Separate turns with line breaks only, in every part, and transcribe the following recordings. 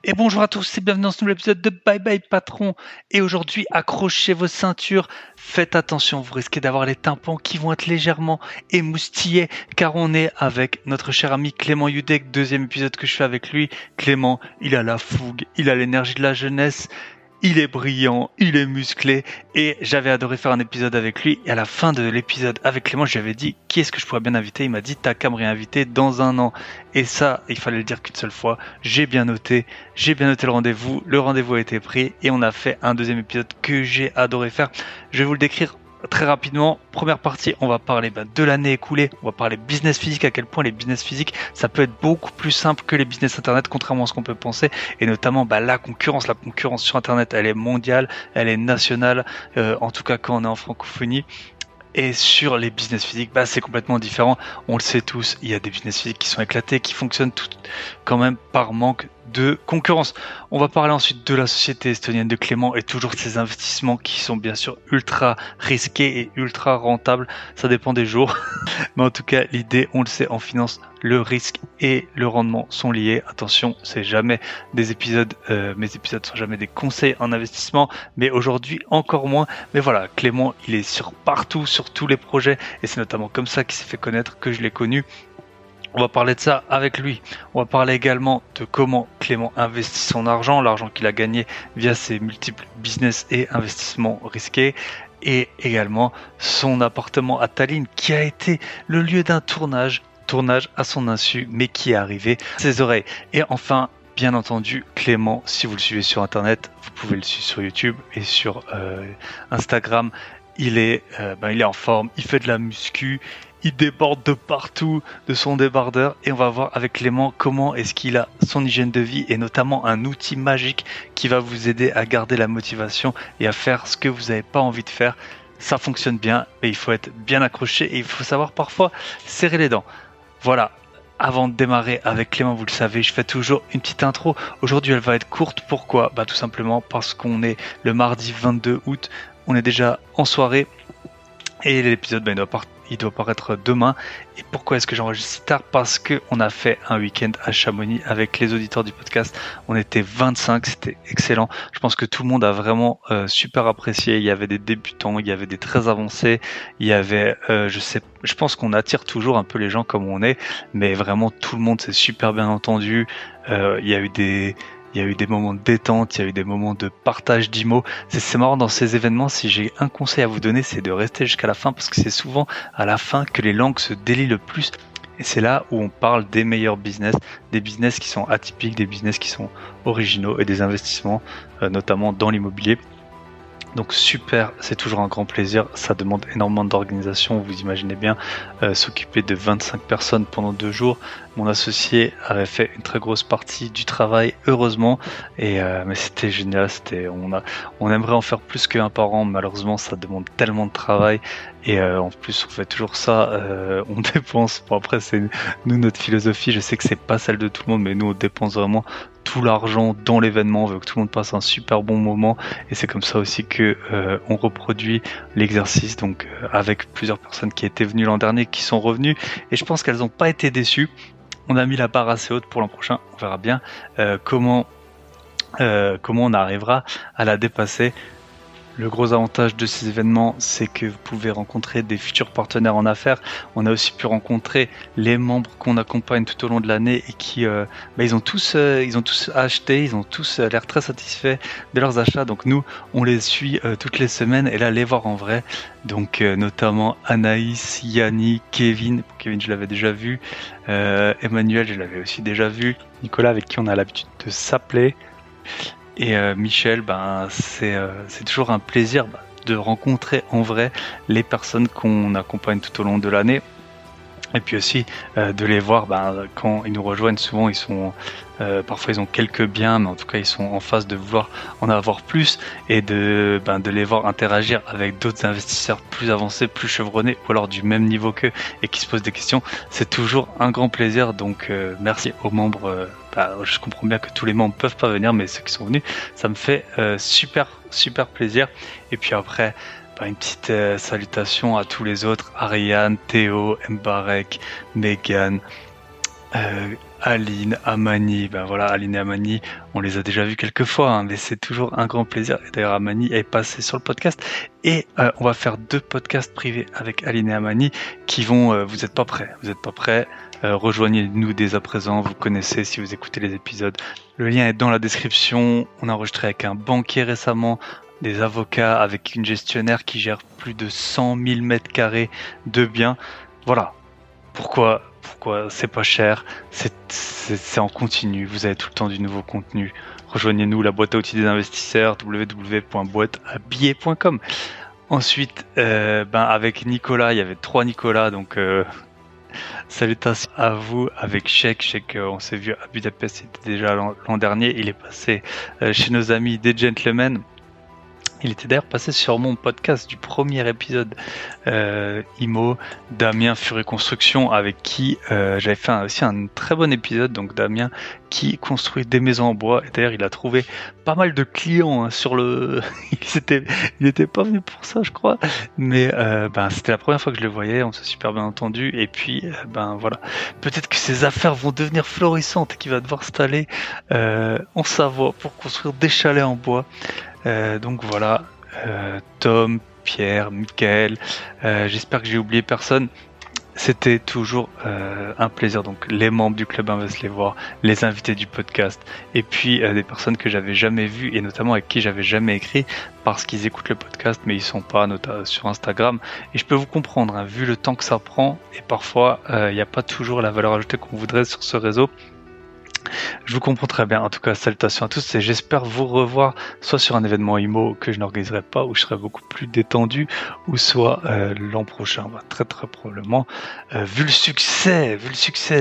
Et bonjour à tous et bienvenue dans ce nouvel épisode de Bye Bye Patron. Et aujourd'hui, accrochez vos ceintures, faites attention, vous risquez d'avoir les tympans qui vont être légèrement émoustillés car on est avec notre cher ami Clément Yudek, deuxième épisode que je fais avec lui. Clément, il a la fougue, il a l'énergie de la jeunesse. Il est brillant, il est musclé et j'avais adoré faire un épisode avec lui. Et à la fin de l'épisode avec Clément, je lui avais dit qui est-ce que je pourrais bien inviter. Il m'a dit t'as qu'à me réinviter dans un an. Et ça, il fallait le dire qu'une seule fois. J'ai bien noté le rendez-vous. Le rendez-vous a été pris et on a fait un deuxième épisode que j'ai adoré faire. Je vais vous le décrire très rapidement. Première partie, on va parler de l'année écoulée, on va parler business physique, à quel point les business physiques, ça peut être beaucoup plus simple que les business internet, contrairement à ce qu'on peut penser, et notamment la concurrence sur internet, elle est mondiale, elle est nationale, en tout cas quand on est en francophonie. Et sur les business physiques, c'est complètement différent. On le sait tous, il y a des business physiques qui sont éclatés, qui fonctionnent quand même par manque de concurrence. On va parler ensuite de la société estonienne de Clément et toujours de ses investissements qui sont bien sûr ultra risqués et ultra rentables. Ça dépend des jours. Mais en tout cas, l'idée, on le sait, en finance, le risque et le rendement sont liés. Attention, c'est jamais des épisodes, mes épisodes sont jamais des conseils en investissement, mais aujourd'hui encore moins. Mais voilà, Clément, il est sur tous les projets, et c'est notamment comme ça qu'il s'est fait connaître, que je l'ai connu. On va parler de ça avec lui. On va parler également de comment Clément investit son argent, l'argent qu'il a gagné via ses multiples business et investissements risqués. Et également son appartement à Tallinn qui a été le lieu d'un tournage à son insu, mais qui est arrivé à ses oreilles. Et enfin, bien entendu, Clément, si vous le suivez sur Internet, vous pouvez le suivre sur YouTube et sur Instagram. Il est en forme, il fait de la muscu, il déborde de partout de son débardeur et on va voir avec Clément comment est-ce qu'il a son hygiène de vie et notamment un outil magique qui va vous aider à garder la motivation et à faire ce que vous n'avez pas envie de faire. Ça fonctionne bien, mais il faut être bien accroché et il faut savoir parfois serrer les dents. Voilà. Avant de démarrer avec Clément, vous le savez, je fais toujours une petite intro. Aujourd'hui, elle va être courte. Pourquoi ? Tout simplement parce qu'on est le mardi 22 août. On est déjà en soirée et l'épisode il doit paraître demain. Et pourquoi est-ce que j'enregistre si tard ? Parce qu'on a fait un week-end à Chamonix avec les auditeurs du podcast. On était 25, c'était excellent. Je pense que tout le monde a vraiment super apprécié. Il y avait des débutants, il y avait des très avancés. Il y avait, je pense qu'on attire toujours un peu les gens comme on est, mais vraiment tout le monde s'est super bien entendu. Il y a eu des moments de détente, il y a eu des moments de partage d'IMO. C'est marrant dans ces événements, si j'ai un conseil à vous donner, c'est de rester jusqu'à la fin parce que c'est souvent à la fin que les langues se délient le plus. Et c'est là où on parle des meilleurs business, des business qui sont atypiques, des business qui sont originaux et des investissements, notamment dans l'immobilier. Donc super, c'est toujours un grand plaisir, ça demande énormément d'organisation, vous imaginez bien, s'occuper de 25 personnes pendant 2 jours. Mon associé avait fait une très grosse partie du travail, heureusement, et mais c'était génial, on aimerait en faire plus qu'un par an, malheureusement ça demande tellement de travail, et en plus on fait toujours ça, on dépense, après c'est nous notre philosophie, je sais que c'est pas celle de tout le monde, mais nous on dépense vraiment tout l'argent dans l'événement, on veut que tout le monde passe un super bon moment et c'est comme ça aussi que on reproduit l'exercice donc avec plusieurs personnes qui étaient venues l'an dernier qui sont revenues et je pense qu'elles n'ont pas été déçues. On a mis la barre assez haute pour l'an prochain, on verra bien comment on arrivera à la dépasser. Le gros avantage de ces événements, c'est que vous pouvez rencontrer des futurs partenaires en affaires. On a aussi pu rencontrer les membres qu'on accompagne tout au long de l'année et qui, ils ont tous acheté, ils ont tous l'air très satisfaits de leurs achats. Donc nous, on les suit toutes les semaines et là, les voir en vrai. Donc notamment Anaïs, Yannick, Kevin. Kevin, je l'avais déjà vu. Emmanuel, je l'avais aussi déjà vu. Nicolas, avec qui on a l'habitude de s'appeler. Et Michel, c'est toujours un plaisir de rencontrer en vrai les personnes qu'on accompagne tout au long de l'année. Et puis aussi de les voir quand ils nous rejoignent, souvent ils sont parfois ils ont quelques biens, mais en tout cas ils sont en phase de vouloir en avoir plus et de les voir interagir avec d'autres investisseurs plus avancés, plus chevronnés ou alors du même niveau qu'eux et qui se posent des questions. C'est toujours un grand plaisir, donc merci aux membres. Je comprends bien que tous les membres peuvent pas venir, mais ceux qui sont venus, ça me fait super plaisir. Et puis après, une petite salutation à tous les autres, Ariane, Théo, Mbarek, Megan, Aline, Amani. Ben voilà, Aline et Amani, on les a déjà vus quelques fois, hein, mais c'est toujours un grand plaisir. Et d'ailleurs, Amani est passé sur le podcast. Et on va faire 2 podcasts privés avec Aline et Amani qui vont... vous n'êtes pas prêts, vous n'êtes pas prêts. Rejoignez-nous dès à présent, vous connaissez si vous écoutez les épisodes. Le lien est dans la description. On a enregistré avec un banquier récemment, des avocats, avec une gestionnaire qui gère plus de 100 000 mètres carrés de biens. Voilà. Pourquoi c'est pas cher, c'est en continu, vous avez tout le temps du nouveau contenu. Rejoignez-nous, la boîte à outils des investisseurs, www.boîteabillets.com. Ensuite, avec Nicolas, il y avait 3 Nicolas, donc salutations à vous avec Sheikh, on s'est vu à Budapest, c'était déjà l'an dernier, il est passé chez nos amis des Gentlemen. Il était d'ailleurs passé sur mon podcast du premier épisode IMO, Damien Furet Construction, avec qui j'avais fait aussi un très bon épisode. Donc Damien qui construit des maisons en bois. Et d'ailleurs, il a trouvé pas mal de clients sur le. il était pas venu pour ça, je crois. Mais c'était la première fois que je le voyais. On s'est super bien entendu. Et puis, voilà. Peut-être que ses affaires vont devenir florissantes et qu'il va devoir s'installer en Savoie pour construire des chalets en bois. Donc voilà, Tom, Pierre, Michael, j'espère que j'ai oublié personne. C'était toujours un plaisir. Donc les membres du club Invest les voir, les invités du podcast, et puis des personnes que j'avais jamais vues et notamment avec qui j'avais jamais écrit parce qu'ils écoutent le podcast mais ils sont pas sur Instagram. Et je peux vous comprendre, hein, vu le temps que ça prend et parfois il n'y a pas toujours la valeur ajoutée qu'on voudrait sur ce réseau. Je vous comprends très bien. En tout cas, salutations à tous et j'espère vous revoir soit sur un événement IMO que je n'organiserai pas où je serai beaucoup plus détendu ou soit l'an prochain, très très probablement. Vu le succès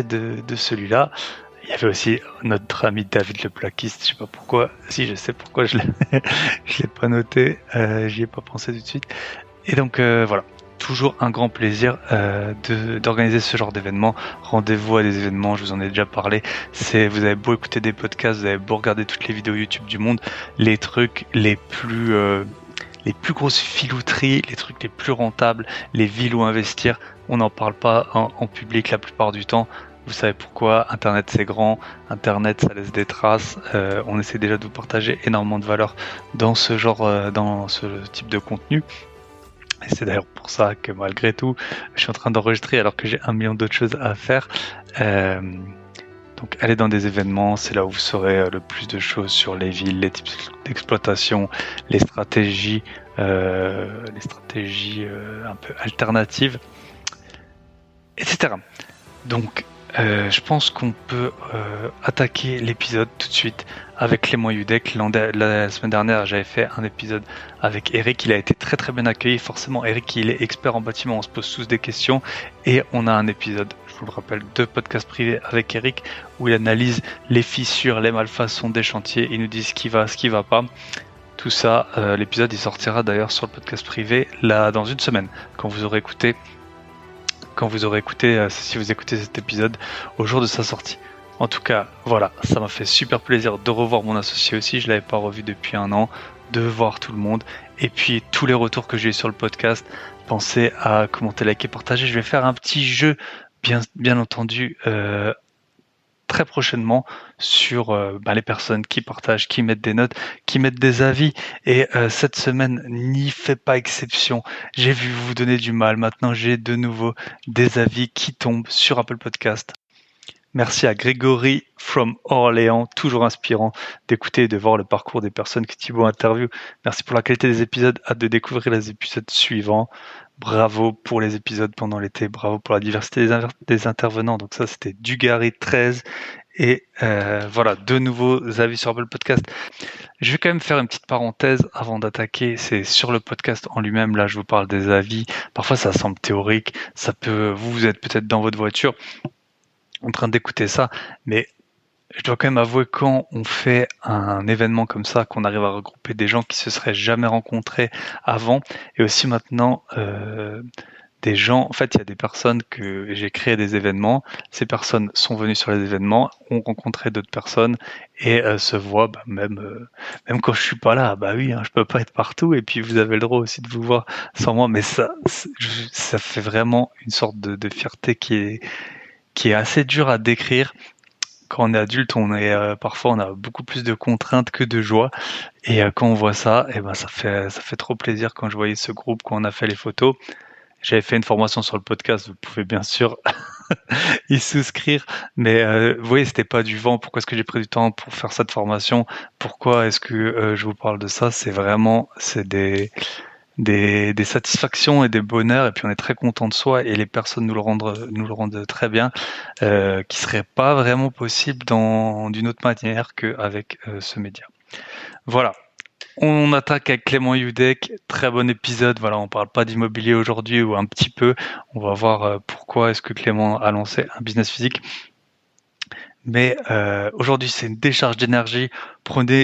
de celui-là, il y avait aussi notre ami David le plaquiste. Je sais pas pourquoi, si je sais pourquoi je l'ai pas noté, j'y ai pas pensé tout de suite. Et donc voilà. Toujours un grand plaisir d'organiser ce genre d'événement. Rendez-vous à des événements, je vous en ai déjà parlé. Vous avez beau écouter des podcasts, vous avez beau regarder toutes les vidéos YouTube du monde, les trucs les plus grosses filouteries, les trucs les plus rentables, les villes où investir, on n'en parle pas en public la plupart du temps. Vous savez pourquoi? Internet c'est grand, Internet ça laisse des traces. On essaie déjà de vous partager énormément de valeur dans ce genre, dans ce type de contenu. Et c'est d'ailleurs pour ça que malgré tout, je suis en train d'enregistrer alors que j'ai 1 million d'autres choses à faire. Donc allez dans des événements, c'est là où vous saurez le plus de choses sur les villes, les types d'exploitation, les stratégies un peu alternatives, etc. Donc je pense qu'on peut attaquer l'épisode tout de suite avec Clément Yudek. La semaine dernière, j'avais fait un épisode avec Eric. Il a été très très bien accueilli. Forcément, Eric, il est expert en bâtiment. On se pose tous des questions. Et on a un épisode, je vous le rappelle, de podcast privé avec Eric où il analyse les fissures, les malfaçons des chantiers. Il nous dit ce qui va pas. Tout ça, l'épisode, il sortira d'ailleurs sur le podcast privé là dans une semaine, quand vous aurez écouté, si vous écoutez cet épisode au jour de sa sortie. En tout cas, voilà, ça m'a fait super plaisir de revoir mon associé aussi, je l'avais pas revu depuis 1 an, de voir tout le monde, et puis tous les retours que j'ai eu sur le podcast, pensez à commenter, liker, partager. Je vais faire un petit jeu, bien entendu, très prochainement sur les personnes qui partagent, qui mettent des notes, qui mettent des avis. Et cette semaine n'y fait pas exception. J'ai vu vous donner du mal. Maintenant, j'ai de nouveau des avis qui tombent sur Apple Podcast. Merci à Grégory from Orléans, toujours inspirant d'écouter et de voir le parcours des personnes que Thibaut interview. Merci pour la qualité des épisodes, hâte de découvrir les épisodes suivants. Bravo pour les épisodes pendant l'été, bravo pour la diversité des intervenants. Donc ça, c'était Dugarry 13. Et voilà, 2 nouveaux avis sur Apple Podcast. Je vais quand même faire une petite parenthèse avant d'attaquer. C'est sur le podcast en lui-même. Là, je vous parle des avis. Parfois, ça semble théorique. Vous êtes peut-être dans votre voiture en train d'écouter ça, mais je dois quand même avouer, quand on fait un événement comme ça, qu'on arrive à regrouper des gens qui se seraient jamais rencontrés avant, et aussi maintenant des gens, en fait il y a des personnes que j'ai créé des événements, ces personnes sont venues sur les événements, ont rencontré d'autres personnes et se voient même quand je suis pas là, oui, hein, je peux pas être partout, et puis vous avez le droit aussi de vous voir sans moi, mais ça fait vraiment une sorte de fierté qui est assez dur à décrire. quand on est adulte, parfois on a beaucoup plus de contraintes que de joie. Et quand on voit ça, eh ben ça fait trop plaisir quand je voyais ce groupe, quand on a fait les photos. J'avais fait une formation sur le podcast, vous pouvez bien sûr y souscrire. Mais vous voyez, c'était pas du vent. Pourquoi est-ce que j'ai pris du temps pour faire cette formation? Pourquoi est-ce que je vous parle de ça? C'est des satisfactions et des bonheurs. Et puis on est très content de soi et les personnes nous le rendent très bien, qui serait pas vraiment possible d'une autre manière qu'avec ce média. Voilà. On attaque avec Clément Youdek, très bon épisode. Voilà, on parle pas d'immobilier aujourd'hui ou un petit peu. On va voir pourquoi est-ce que Clément a lancé un business physique. Mais aujourd'hui, c'est une décharge d'énergie.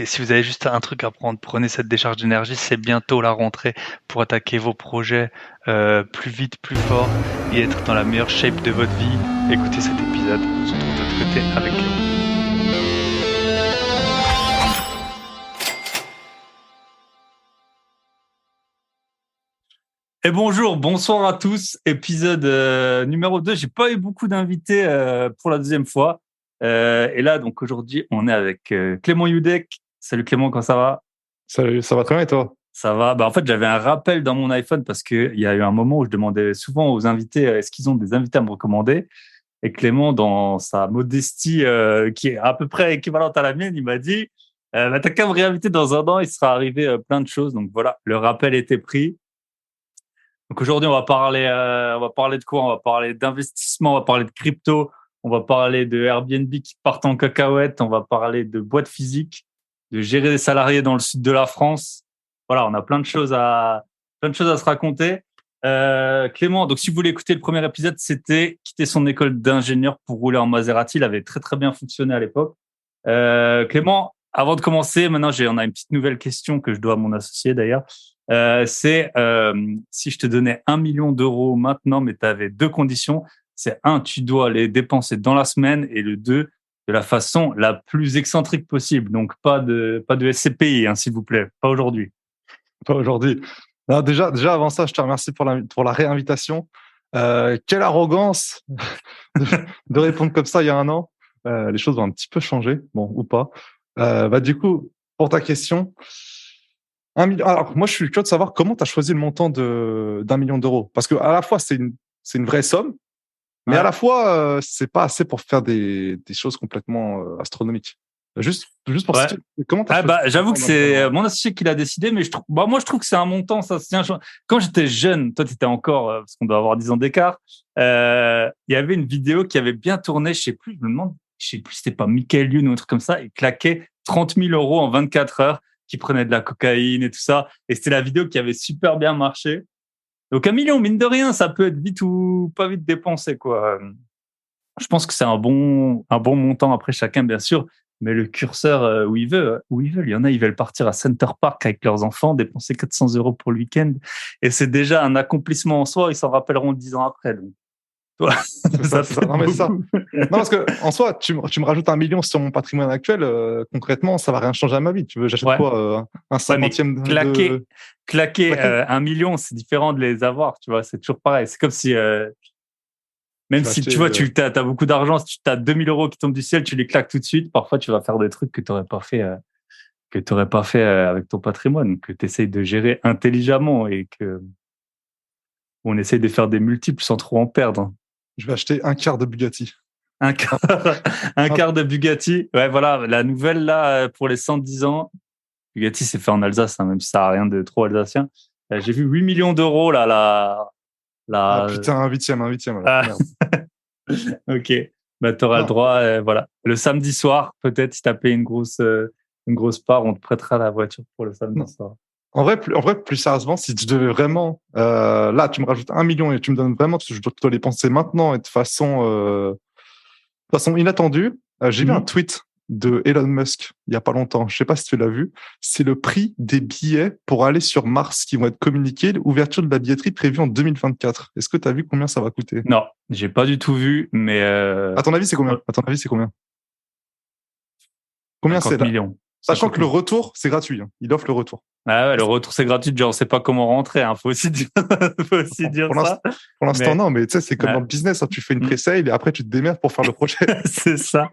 Si vous avez juste un truc à prendre, prenez cette décharge d'énergie. C'est bientôt la rentrée pour attaquer vos projets plus vite, plus fort et être dans la meilleure shape de votre vie. Écoutez cet épisode. On se retrouve de l'autre côté avec Clément.
Et bonsoir à tous. Épisode numéro 2. J'ai pas eu beaucoup d'invités pour la deuxième fois. Et là, donc aujourd'hui, on est avec Clément Youdek. Salut Clément, comment ça va?
Salut, ça va très bien et toi?
Ça va. En fait, j'avais un rappel dans mon iPhone parce qu'il y a eu un moment où je demandais souvent aux invités est-ce qu'ils ont des invités à me recommander. Et Clément, dans sa modestie qui est à peu près équivalente à la mienne, il m'a dit t'as qu'à me réinviter dans un an, il sera arrivé plein de choses. Donc voilà, le rappel était pris. Donc aujourd'hui, on va parler de quoi? On va parler d'investissement, on va parler de crypto, on va parler de Airbnb qui partent en cacahuète, on va parler de boîtes physiques, de gérer des salariés dans le sud de la France. Voilà, on a plein de choses à se raconter. Clément, donc si vous voulez écouter le premier épisode, c'était quitter son école d'ingénieur pour rouler en Maserati. Il avait très très bien fonctionné à l'époque. Clément, avant de commencer, maintenant on a une petite nouvelle question que je dois à mon associé d'ailleurs. C'est si je te donnais 1 million d'euros maintenant, mais tu avais deux conditions. C'est un, tu dois les dépenser dans la semaine, et le deux, de la façon la plus excentrique possible. Donc pas de SCPI, hein, s'il vous plaît, pas aujourd'hui.
Pas aujourd'hui. Alors, déjà, avant ça, je te remercie pour la réinvitation. Quelle arrogance de répondre comme ça il y a un an. Les choses vont un petit peu changer, bon, ou pas. Du coup, pour ta question, 1 million. Alors, moi, je suis curieux de savoir comment tu as choisi le montant d'1 million d'euros. Parce que à la fois, c'est une vraie somme, mais à la fois, c'est pas assez pour faire des choses complètement astronomiques. Juste pour
Ouais.
comment tu as choisi.
J'avoue que c'est mon associé qui l'a décidé, mais moi, je trouve que c'est un montant, ça se tient. Quand j'étais jeune, toi, tu étais encore, parce qu'on doit avoir 10 ans d'écart, il y avait une vidéo qui avait bien tourné, je sais plus, c'était pas Michael Youn ou un truc comme ça, il claquait 30 000 euros en 24 heures, qui prenait de la cocaïne et tout ça. Et c'était la vidéo qui avait super bien marché. Donc 1 million, mine de rien, ça peut être vite ou pas vite dépensé, quoi. Je pense que c'est un bon montant. Après, chacun, bien sûr, mais le curseur où ils veulent. Il y en a, ils veulent partir à Center Park avec leurs enfants, dépenser 400 euros pour le week-end. Et c'est déjà un accomplissement en soi. Ils s'en rappelleront 10 ans après. Donc, toi,
ça. Non, mais ça. Non, parce que en soi, tu me rajoutes 1 million sur mon patrimoine actuel. Concrètement, ça va rien changer à ma vie. Tu veux, j'achète quoi, un cinquantième
claquer 1 million, c'est différent de les avoir. Tu vois, c'est toujours pareil. C'est comme si même si tu vois, tu as beaucoup d'argent, si tu as 2 000 euros qui tombent du ciel, tu les claques tout de suite. Parfois, tu vas faire des trucs que tu n'aurais pas fait avec ton patrimoine, que tu essayes de gérer intelligemment et que on essaye de faire des multiples sans trop en perdre.
Je vais acheter un quart de Bugatti.
Un quart de Bugatti. Ouais, voilà, la nouvelle là pour les 110 ans. Bugatti, c'est fait en Alsace, hein, même si ça n'a rien de trop alsacien. J'ai vu 8 millions d'euros là.
Ah putain, un huitième. Merde.
Ok, t'auras le droit. Voilà, le samedi soir, peut-être si t'as payé une grosse part, on te prêtera la voiture pour le samedi soir.
En vrai, plus sérieusement, si tu devais vraiment, là, tu me rajoutes 1 million et tu me donnes vraiment, je dois les penser maintenant et de façon inattendue. J'ai vu un tweet de Elon Musk il y a pas longtemps. Je sais pas si tu l'as vu. C'est le prix des billets pour aller sur Mars qui vont être communiqués. L'ouverture de la billetterie prévue en 2024. Est-ce que tu as vu combien ça va coûter?
Non, j'ai pas du tout vu, mais
à ton avis, c'est combien? Combien c'est là?
Millions.
Sachant que le retour, c'est gratuit. Hein. Il offre le retour.
Ah ouais, le retour, c'est gratuit. Genre, on sait pas comment rentrer. Faut aussi dire ça.
Pour l'instant, non, mais tu sais, c'est comme dans le business. Hein. Tu fais une pré-sale et après, tu te démerdes pour faire le projet.
C'est ça.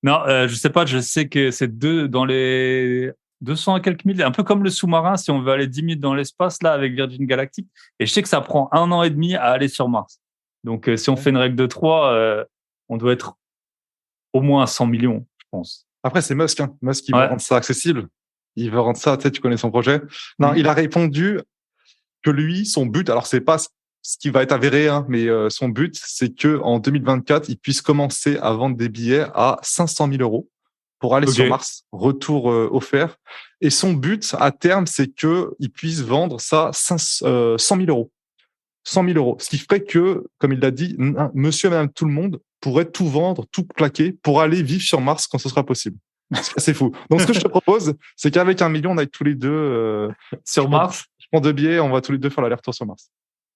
Non, je sais pas, je sais que c'est dans les 200 et quelques milles, un peu comme le sous-marin, si on veut aller 10 minutes dans l'espace, là, avec Virgin Galactic. Et je sais que ça prend 1 an et demi à aller sur Mars. Donc, si on fait une règle de 3, on doit être au moins à 100 millions, je pense.
Après, c'est Musk, hein. Musk, il veut
Ouais.
rendre ça accessible. Il veut rendre ça, tu sais, tu connais son projet. Non,
Mhm.
il a répondu que lui, son but, alors c'est pas ce qui va être avéré, hein, mais son but, c'est que en 2024, il puisse commencer à vendre des billets à 500 000 euros pour aller sur
Ok.
Mars, retour offert. Et son but, à terme, c'est que il puisse vendre ça 100 000 euros. 100 000 euros. Ce qui ferait que, comme il l'a dit, monsieur et madame tout le monde pourrait tout vendre, tout claquer pour aller vivre sur Mars quand ce sera possible. C'est fou. Donc, ce que je te propose, c'est qu'avec 1 million, on aille tous les deux
Sur Mars.
je prends 2 billets, on va tous les deux faire l'aller-retour sur Mars.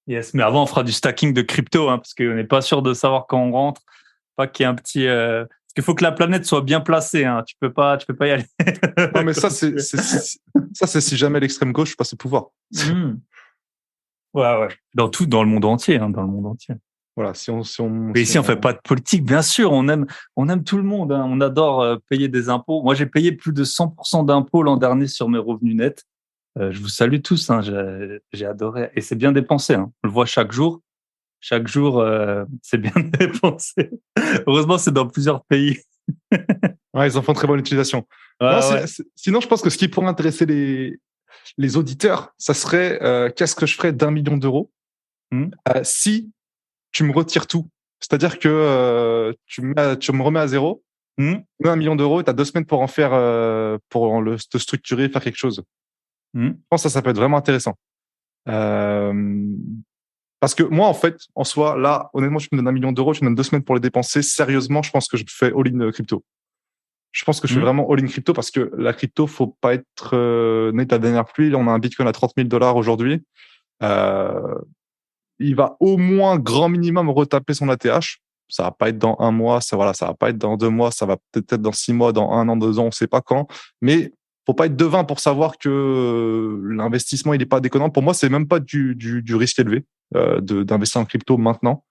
Yes, mais avant, on fera du stacking de crypto, hein, parce qu'on n'est pas sûr de savoir quand on rentre. Pas qu'il y ait un petit. Parce qu'il faut que la planète soit bien placée. Hein. Tu peux pas y aller.
Non, mais ça, c'est si jamais l'extrême gauche passe au pouvoir.
Mmh. Ouais. Dans le monde entier, hein, dans le monde entier.
Voilà,
Mais ici, on fait pas de politique, bien sûr. On aime tout le monde. Hein. On adore payer des impôts. Moi, j'ai payé plus de 100% d'impôts l'an dernier sur mes revenus nets. Je vous salue tous. Hein. J'ai adoré. Et c'est bien dépensé. Hein. On le voit chaque jour. Chaque jour, c'est bien dépensé. Heureusement, c'est dans plusieurs pays.
Ouais, ils en font très bonne utilisation. Non, sinon, je pense que ce qui pourrait intéresser les auditeurs, ça serait qu'est-ce que je ferais d'1 million d'euros si tu me retires tout. C'est-à-dire que tu me remets à zéro, tu mets 1 million d'euros et tu as 2 semaines pour en faire, te structurer, faire quelque chose. Je pense que ça peut être vraiment intéressant. Parce que moi, en fait, en soi, là, honnêtement, tu me donnes 1 million d'euros, tu me donnes 2 semaines pour les dépenser. Sérieusement, je pense que je fais all-in crypto. Je pense que je fais vraiment all-in crypto parce que la crypto, faut pas être net à la dernière pluie. Là, on a un Bitcoin à 30 000 $ aujourd'hui. Il va au moins, grand minimum, retaper son ATH. Ça va pas être dans 1 mois, ça va pas être dans 2 mois, ça va peut-être être dans 6 mois, dans 1 an, 2 ans, on sait pas quand. Mais faut pas être devin pour savoir que l'investissement, il est pas déconnant. Pour moi, c'est même pas du risque élevé d'investir en crypto maintenant.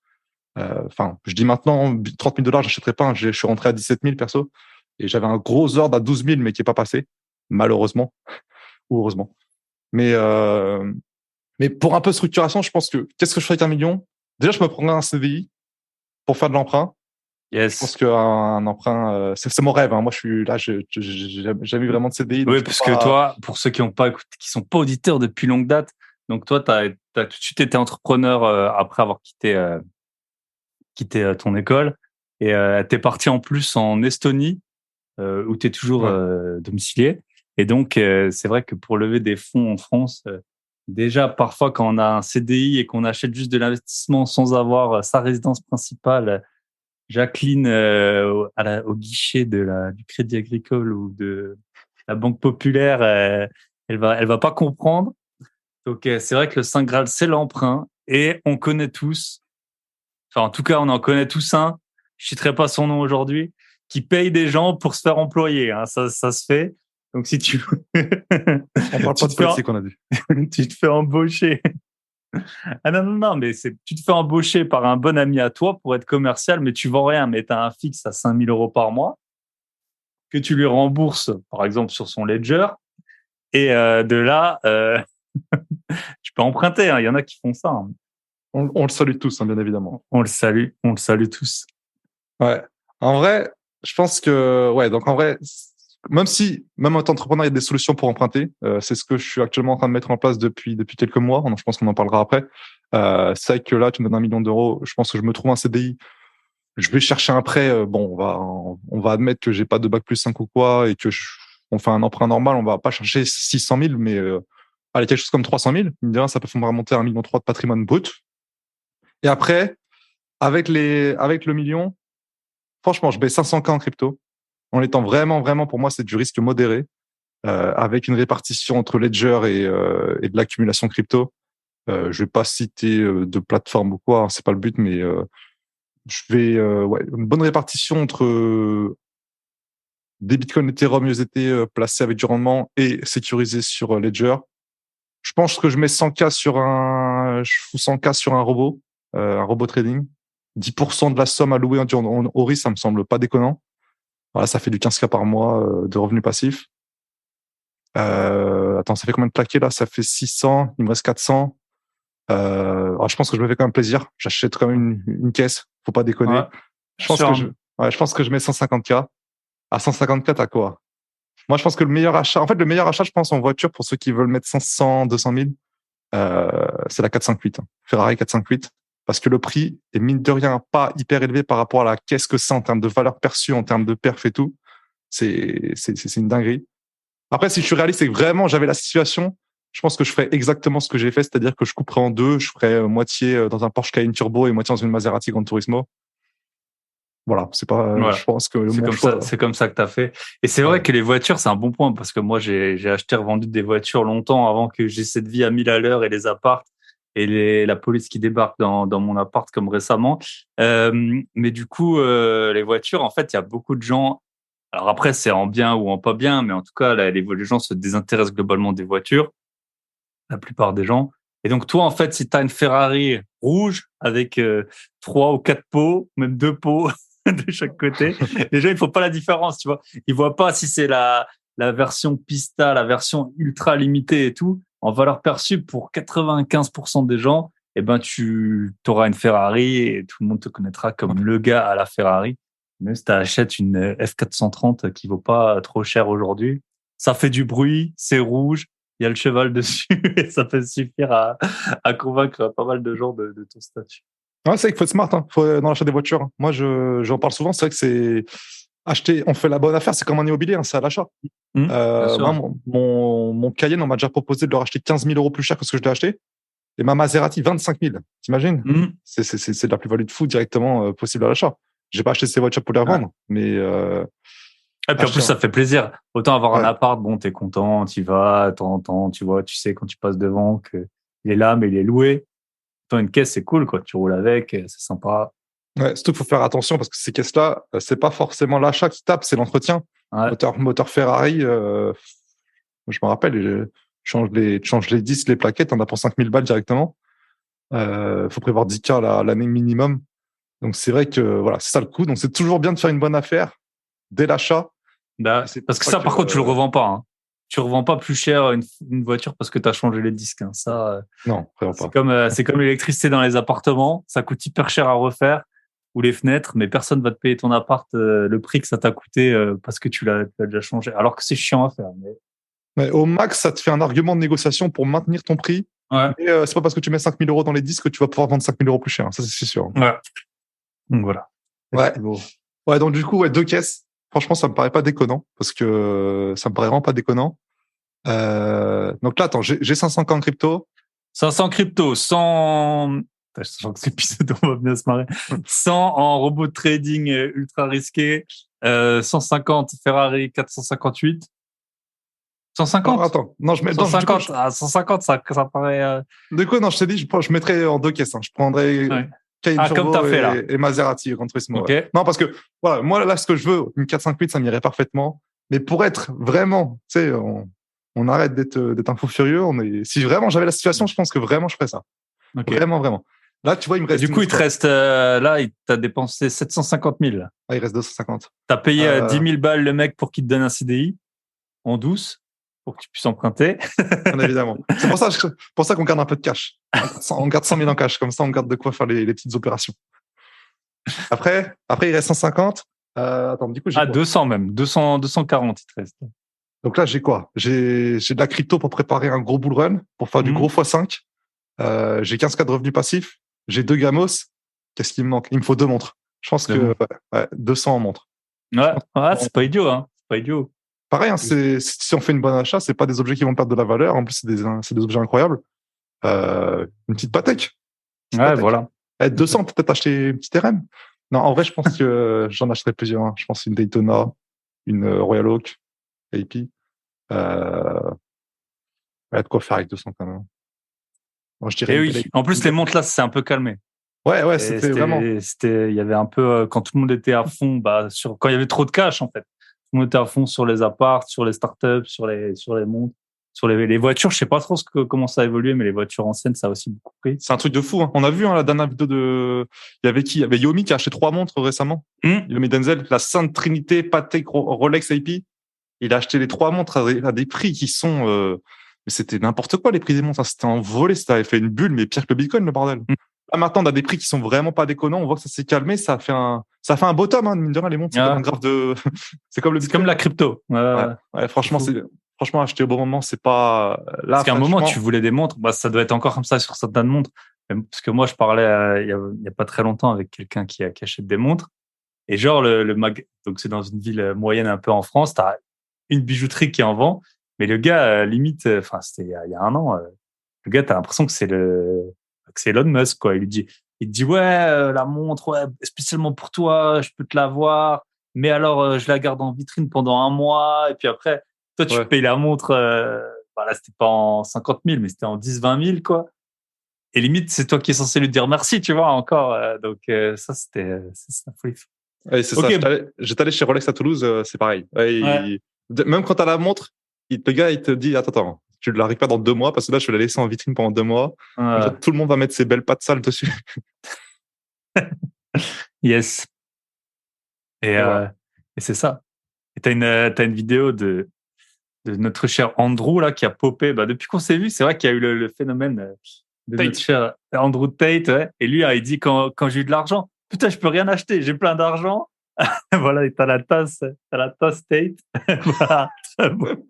Enfin, je dis maintenant, 30 000 $, j'achèterais pas. Je suis rentré à 17 000 perso. Et j'avais un gros ordre à 12 000, mais qui est pas passé, malheureusement, ou heureusement. Mais pour un peu de structuration, je pense que qu'est-ce que je ferais avec 1 million? Déjà, je me prendrais un CDI pour faire de l'emprunt.
Yes.
Je pense qu'un emprunt, c'est mon rêve. Hein. Moi, je suis là, j'ai jamais eu vraiment de CDI.
Oui, parce que toi, pour ceux qui sont pas auditeurs depuis longue date, donc toi, t'as tout de suite été entrepreneur après avoir quitté ton école et t'es parti en plus en Estonie où t'es toujours domicilié. Et donc, c'est vrai que pour lever des fonds en France, déjà parfois quand on a un CDI et qu'on achète juste de l'investissement sans avoir sa résidence principale, Jacqueline au guichet du Crédit Agricole ou de la Banque Populaire, elle va pas comprendre. Donc c'est vrai que le Saint Graal, c'est l'emprunt et on connaît tous, enfin en tout cas on en connaît tous un, je citerai pas son nom aujourd'hui, qui paye des gens pour se faire employer. Hein, ça se fait. Donc si tu
on parle pas de politique, on a dit.
tu te fais embaucher. Ah non, mais tu te fais embaucher par un bon ami à toi pour être commercial, mais tu vends rien, mais tu as un fixe à 5 000 € par mois que tu lui rembourses, par exemple, sur son ledger. Et de là, tu peux emprunter. Hein. Il y en a qui font ça. Hein.
On le salue tous, hein, bien évidemment.
On le salue tous.
Ouais. En vrai, je pense que, donc en vrai, même en tant qu'entrepreneur, il y a des solutions pour emprunter. C'est ce que je suis actuellement en train de mettre en place depuis quelques mois. Je pense qu'on en parlera après. C'est vrai que là, tu me donnes 1 million d'euros. Je pense que je me trouve un CDI. Je vais chercher un prêt. Bon, on va admettre que j'ai pas de bac+5 ou quoi et que on fait un emprunt normal. On va pas chercher 600 000, mais allez, quelque chose comme 300 000. Ça peut faire monter à 1,3 million de patrimoine brut. Et après, avec le million, franchement, je mets 500K en crypto. En étant vraiment, pour moi, c'est du risque modéré, avec une répartition entre ledger et de l'accumulation crypto. Je vais pas citer de plateforme ou quoi, hein, c'est pas le but, mais je vais une bonne répartition entre des bitcoins Ethereum USDT placés avec du rendement et sécurisés sur ledger. Je pense que je mets 100K sur un robot trading. 10% de la somme allouée au risque, ça me semble pas déconnant. Voilà, ça fait du 15K par mois de revenus passifs. Attends, ça fait combien de plaqués là? Ça fait 600, il me reste 400. Alors je pense que je me fais quand même plaisir. J'achète quand même une caisse, faut pas déconner.
Ouais,
Je pense
sûr,
que
hein.
je pense que je mets 150K. À 150K, t'as quoi? Moi, je pense que le meilleur achat, je pense, en voiture, pour ceux qui veulent mettre 500, 200 000, c'est la 458, hein. Ferrari 458. Parce que le prix est, mine de rien, pas hyper élevé par rapport à la caisse que c'est en termes de valeur perçue, en termes de perf et tout. C'est une dinguerie. Après, si je suis réaliste et que vraiment j'avais la situation, je pense que je ferais exactement ce que j'ai fait, c'est-à-dire que je couperais en deux, je ferais moitié dans un Porsche Cayenne Turbo et moitié dans une Maserati Gran Turismo. Voilà, c'est pas, je
Voilà.
pense que mon choix.
C'est comme ça que tu as fait. Et c'est vrai
Ouais.
que les voitures, c'est un bon point parce que moi, j'ai acheté, revendu des voitures longtemps avant que j'ai cette vie à 1000 à l'heure et les apparts et la police qui débarque dans mon appart comme récemment. Mais du coup, les voitures, en fait, il y a beaucoup de gens. Alors après, c'est en bien ou en pas bien, mais en tout cas, là, les gens se désintéressent globalement des voitures, la plupart des gens. Et donc, toi, en fait, si tu as une Ferrari rouge avec 3 ou 4 pots, même 2 pots de chaque côté, les gens, ils font pas la différence, tu vois. Ils voient pas si c'est la version Pista, la version ultra limitée et tout. En valeur perçue, pour 95% des gens, eh ben, tu auras une Ferrari et tout le monde te connaîtra comme le gars à la Ferrari. Même si tu achètes une F430 qui vaut pas trop cher aujourd'hui, ça fait du bruit, c'est rouge, il y a le cheval dessus et ça peut suffire à convaincre pas mal de gens de ton statut.
Ouais, c'est vrai qu'il faut être smart, hein. Faut, dans l'achat des voitures. Moi, j'en parle souvent. C'est vrai que c'est acheter, on fait la bonne affaire. C'est comme un immobilier, hein, c'est à l'achat.
Bien
Moi,
sûr.
mon Cayenne, on m'a déjà proposé de le racheter 15 000 € plus cher que ce que je l'ai acheté. Et ma Maserati, 25 000. T'imagines?
Mhm.
C'est de la plus-value de fou directement possible à l'achat. J'ai pas acheté ces voitures pour les
Ouais.
revendre, mais
Et puis en plus,
acheter.
ça fait plaisir. Autant avoir un
Ouais.
appart, bon, t'es content, t'y vas, de temps en temps, tu vois, tu sais quand tu passes devant que il est là, mais il est loué. Autant une caisse, c'est cool, quoi. Tu roules avec, c'est sympa.
Ouais, surtout qu'il faut faire attention parce que ces caisses-là, c'est pas forcément l'achat qui tape, c'est l'entretien.
Ouais.
Moteur Ferrari, je me rappelle, tu changes les disques, les plaquettes, t'en as pour 5 000 balles directement. Faut prévoir 10K l'année minimum. Donc c'est vrai que voilà, c'est ça le coût. Donc c'est toujours bien de faire une bonne affaire dès l'achat. Et
Bah,
c'est
parce
pour
que
ça
ça,
que
par contre, tu le revends pas, hein. Tu revends pas plus cher une voiture parce que tu as changé les disques, hein. Ça,
non, vraiment pas.
c'est comme l'électricité dans les appartements. Ça coûte hyper cher à refaire ou les fenêtres, mais personne va te payer ton appart le prix que ça t'a coûté parce que tu l'as déjà changé. Alors que c'est chiant à faire.
Mais au max, ça te fait un argument de négociation pour maintenir ton prix.
Ouais.
Mais c'est pas parce que tu mets 5 000 € dans les disques que tu vas pouvoir vendre 5 000 € plus cher. Ça, c'est sûr.
Ouais. Donc voilà.
Ouais.
Bon.
Ouais, donc du coup, ouais, deux caisses. Franchement, ça me paraît pas déconnant parce que ça me paraît vraiment pas déconnant. Donc là, attends, j'ai 500K en crypto.
500 crypto, 100. Putain, je sens que cet épisode, on va bien se marrer. 100 en robot de trading ultra risqué. 150 Ferrari 458.
Non,
150.
attends, non, je mets, non,
150. Ah, 150, ça paraît.
du coup, non, je t'ai dit, je mettrais en deux caisses, hein. Je prendrais
Ouais.
Cayenne
Ah, comme t'as
Turbo
fait là.
et Maserati Gran Turismo.
Ok.
Ouais. Non, parce que voilà, moi là, ce que je veux, une 458, ça m'irait parfaitement. Mais pour être vraiment, tu sais, on arrête d'être un fou furieux. Si vraiment j'avais la situation, je pense que vraiment je ferais ça.
Ok.
Vraiment, vraiment. Là, tu vois,
Et du coup, il te
quoi?
reste là, t'as dépensé 750 000.
Ah, il reste 250.
T'as payé 10
Euh,
000 balles le mec pour qu'il te donne un CDI en douce pour que tu puisses emprunter.
Bien évidemment. C'est pour ça qu'on garde un peu de cash. On garde 100 000 en cash. Comme ça, on garde de quoi faire les petites opérations. Après, il reste 150. Attends, du coup, j'ai
Ah,
quoi?
200 même. 200, 240, il te reste.
Donc là, j'ai quoi? J'ai de la crypto pour préparer un gros bull run, pour faire du
Mhm.
gros x5. J'ai 15K de revenus passifs. J'ai 2 gamos. Qu'est-ce qui me manque? Il me faut 2 montres. Je pense
Deux
que
montres.
ouais, 200 en montres.
Ouais, c'est pas idiot, hein. C'est pas idiot.
Pareil, hein, si on fait une bonne achat, c'est pas des objets qui vont perdre de la valeur. En plus, c'est des objets incroyables. Une petite Patek.
Ouais, voilà.
200, peut-être acheter une petite RM. Non, en vrai, je pense que j'en achèterai plusieurs, hein. Je pense une Daytona, une Royal Oak, AP. Il y a de quoi faire avec 200 quand même. Moi, je dirais
Et
une
oui.
belle.
En plus, les montres là, c'est un peu calmé.
Ouais,
Et
c'était vraiment.
il y avait un peu, quand tout le monde était à fond, bah, quand il y avait trop de cash, en fait. Tout le monde était à fond sur les apparts, sur les startups, sur les montres. sur les voitures, je sais pas trop comment ça a évolué, mais les voitures anciennes, ça a aussi beaucoup pris.
C'est un truc de fou. Hein. On a vu la dernière vidéo il y avait qui? Il y avait Yomi qui a acheté 3 montres récemment. Yomi Denzel, la Sainte Trinité, Patek, Rolex, AP. Il a acheté les 3 montres à des prix qui sont... Mais c'était n'importe quoi les prix des montres. C'était envolé, ça avait fait une bulle, mais pire que le Bitcoin, le bordel. Là, maintenant, on a des prix qui sont vraiment pas déconnants. On voit que ça s'est calmé. Ça fait un bottom, hein, mine de rien, les montres. C'est comme un graphe de... c'est comme le Bitcoin.
C'est comme la crypto.
Ouais, franchement, acheter au bon moment, c'est pas... Là,
parce qu'à un moment, tu voulais des montres. Bah, ça doit être encore comme ça sur certaines montres. Parce que moi, je parlais il y a pas très longtemps avec quelqu'un qui achète des montres. Et genre, donc c'est dans une ville moyenne un peu en France. T'as une bijouterie qui en vend. Mais le gars, limite, enfin, c'était il y a un an, le gars, t'as l'impression que c'est Elon Musk, quoi. Il te dit, ouais, la montre, ouais, spécialement pour toi, je peux te l'avoir. Mais alors, je la garde en vitrine pendant 1 mois. Et puis après, toi, tu payes la montre, là, c'était pas en 50 000, mais c'était en 10, 20 000, quoi. Et limite, c'est toi qui es censé lui dire merci, tu vois, encore. Donc, ça, c'est la folie.
Ouais, c'est ça. J'étais allé chez Rolex à Toulouse, c'est pareil. Même quand t'as la montre, le gars, il te dit, attends, tu ne la récupères dans 2 mois, parce que là, je vais la laisser en vitrine pendant 2 mois. Tout le monde va mettre ses belles pattes sales dessus.
Yes. Et c'est ça. Et t'as une vidéo de notre cher Andrew, là, qui a popé. Bah, depuis qu'on s'est vu, c'est vrai qu'il y a eu le phénomène de notre cher Andrew Tate, ouais. Et lui, il dit, quand j'ai eu de l'argent, putain, je peux rien acheter, j'ai plein d'argent. Voilà, et t'as la tasse Tate. Voilà, très beau.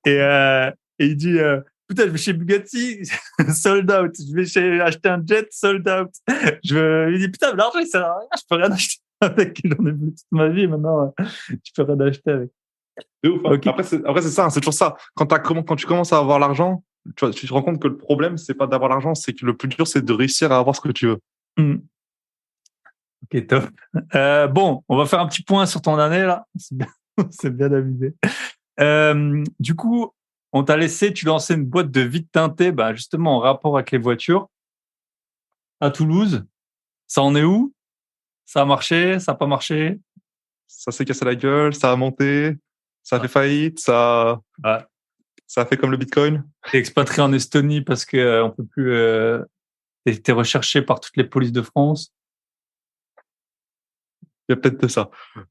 Et il dit, putain, je vais chez Bugatti, sold out. Je vais acheter un jet, sold out. Il dit, putain, l'argent, il sert à rien, je peux rien acheter avec. J'en ai plus toute ma vie, maintenant, tu peux rien acheter avec.
C'est ouf, hein. Okay. Après, c'est ça, c'est toujours ça. Quand tu commences à avoir l'argent, tu te rends compte que le problème, c'est pas d'avoir l'argent, c'est que le plus dur, c'est de réussir à avoir ce que tu veux.
Ok, top. Bon, on va faire un petit point sur ton année, là. C'est bien amusé. Du coup, on t'a laissé, tu lançais une boîte de vitres teintées, bah, justement en rapport avec les voitures, à Toulouse. Ça en est où? Ça a marché? Ça n'a pas marché?
Ça s'est cassé la gueule, ça a monté, ça a fait faillite, ça a fait comme le Bitcoin.
T'es expatrié en Estonie parce que on peut plus. T'es recherché par toutes les polices de France.
Il y a peut-être de ça.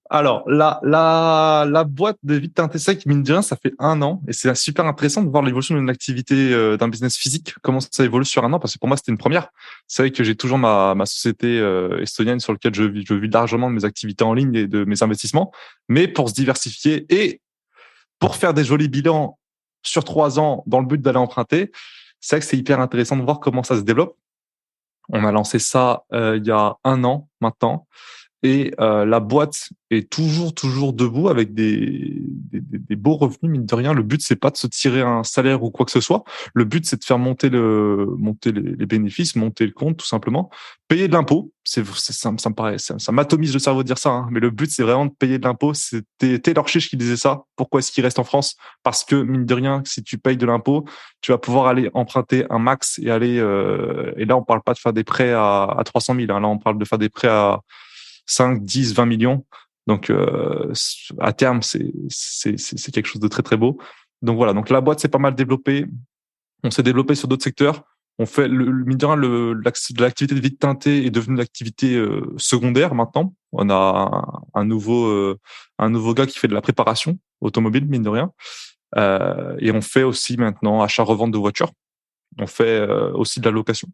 Alors, la boîte de vitres teintées sec, mine de rien, ça fait 1 an. Et c'est super intéressant de voir l'évolution d'une activité, d'un business physique, comment ça évolue sur 1 an, parce que pour moi, c'était une première. C'est vrai que j'ai toujours ma société estonienne sur laquelle je vis largement de mes activités en ligne et de mes investissements. Mais pour se diversifier et pour faire des jolis bilans sur 3 ans dans le but d'aller emprunter, c'est vrai que c'est hyper intéressant de voir comment ça se développe. On a lancé ça il y a 1 an maintenant. Et la boîte est toujours debout avec des beaux revenus, mine de rien. Le but, c'est pas de se tirer un salaire ou quoi que ce soit. Le but, c'est de faire monter les bénéfices, monter le compte, tout simplement. Payer de l'impôt. Ça me paraît, ça m'atomise le cerveau de dire ça, hein. Mais le but, c'est vraiment de payer de l'impôt. C'était Taylor Chiche qui disait ça. Pourquoi est-ce qu'il reste en France? Parce que, mine de rien, si tu payes de l'impôt, tu vas pouvoir aller emprunter un max et aller, et là, on parle pas de faire des prêts à 300 000, hein. Là, on parle de faire des prêts à 5, 10, 20 millions. Donc, à terme, c'est quelque chose de très, très beau. Donc, voilà. Donc, la boîte s'est pas mal développée. On s'est développé sur d'autres secteurs. On fait, mine de rien, l'activité de vitres teintées est devenue l'activité secondaire maintenant. On a un nouveau gars qui fait de la préparation automobile, mine de rien. Et on fait aussi maintenant achat-revente de voitures. On fait aussi de la location.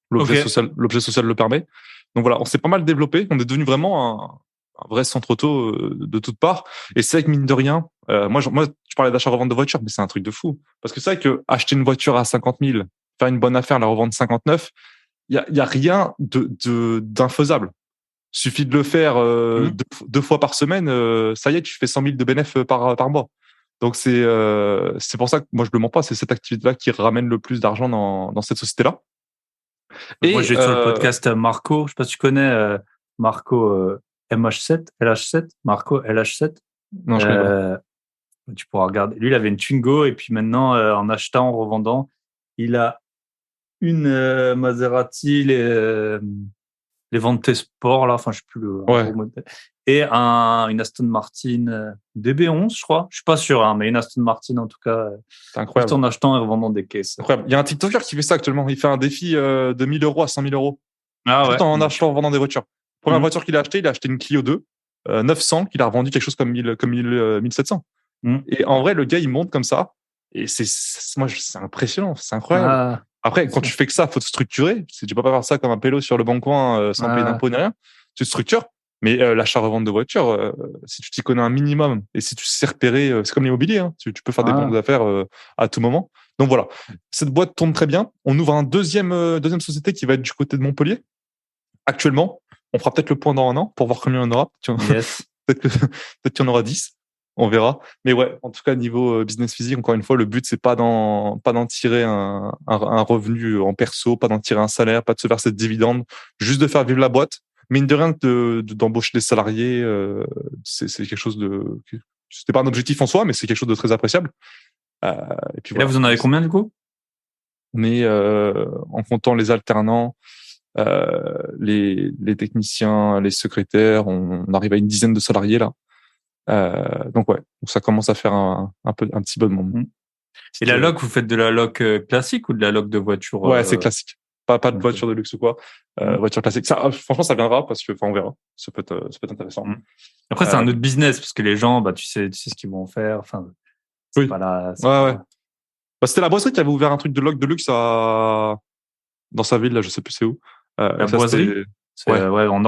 L'objet social le permet. Donc voilà, on s'est pas mal développé. On est devenu vraiment un vrai centre auto de toutes parts. Et c'est vrai que mine de rien, moi, tu parlais d'achat-revente de voitures, mais c'est un truc de fou. Parce que c'est vrai que acheter une voiture à 50 000, faire une bonne affaire, la revendre 59, il y a rien d'infaisable. Suffit de le faire 2 fois par semaine, ça y est, tu fais 100 000 de bénéfices par mois. Donc c'est pour ça que moi je le mens pas, c'est cette activité-là qui ramène le plus d'argent dans cette société-là.
Moi, j'ai sur le podcast Marco, je sais pas si tu connais Marco LH7, Marco LH7.
Non, je connais pas.
Tu pourras regarder. Lui, il avait une Twingo et puis maintenant, en achetant, en revendant, il a une Maserati, les Vente Sport, là, enfin, je sais plus le
Ouais.
gros modèle. Et une Aston Martin DB11, je crois. Je suis pas sûr, hein, mais une Aston Martin, en tout cas,
C'est
juste
incroyable.
en achetant et revendant des caisses.
Incroyable. Il y a un TikToker qui fait ça actuellement. Il fait un défi de 1 000 euros à 100 000 euros.
Ah
Juste
ouais.
en achetant, en vendant des voitures. Première
Mhm.
voiture qu'il il a acheté une Clio 2, 900, qu'il a revendu quelque chose comme 1700.
Mhm.
Et en vrai, le gars, il monte comme ça. Et c'est impressionnant. C'est incroyable.
Ah,
Après, quand tu fais que ça, faut te structurer. Tu peux pas faire ça comme un pélo sur le bon coin sans payer d'impôts ni rien. Tu te structures. Mais l'achat-revente de voiture, si tu t'y connais un minimum et si tu sais repérer, c'est comme l'immobilier, hein, tu peux faire des banques d'affaires à tout moment. Donc voilà, cette boîte tourne très bien. On ouvre un deuxième société qui va être du côté de Montpellier. Actuellement, on fera peut-être le point dans un an pour voir combien il y en aura.
yes.
Peut-être qu'il y en aura 10. On verra. Mais ouais, en tout cas, niveau business physique, encore une fois, le but, c'est pas d'en tirer un revenu en perso, pas d'en tirer un salaire, pas de se verser de dividendes, juste de faire vivre la boîte. Mine de rien, d'embaucher des salariés, c'est quelque chose c'était pas un objectif en soi, mais c'est quelque chose de très appréciable. Et puis
Et là, vous en avez combien, du coup?
On est, en comptant les alternants, les techniciens, les secrétaires, on arrive à une dizaine de salariés là. Donc ouais, donc ça commence à faire un petit peu de monde.
Et la loc, vous faites de la loc classique ou de la loc de voiture?
Ouais, c'est classique. Pas de voiture de luxe ou quoi. Voiture classique. Ça, franchement, ça viendra parce que, on verra. Ça peut être intéressant.
Après, c'est un autre business parce que les gens, tu sais ce qu'ils vont faire. Enfin, c'est
oui.
pas là.
Ouais. Bah, c'était la Boiserie qui avait ouvert un truc de loc de luxe dans sa ville, là, je sais plus c'est où.
La Boiserie? Ouais, en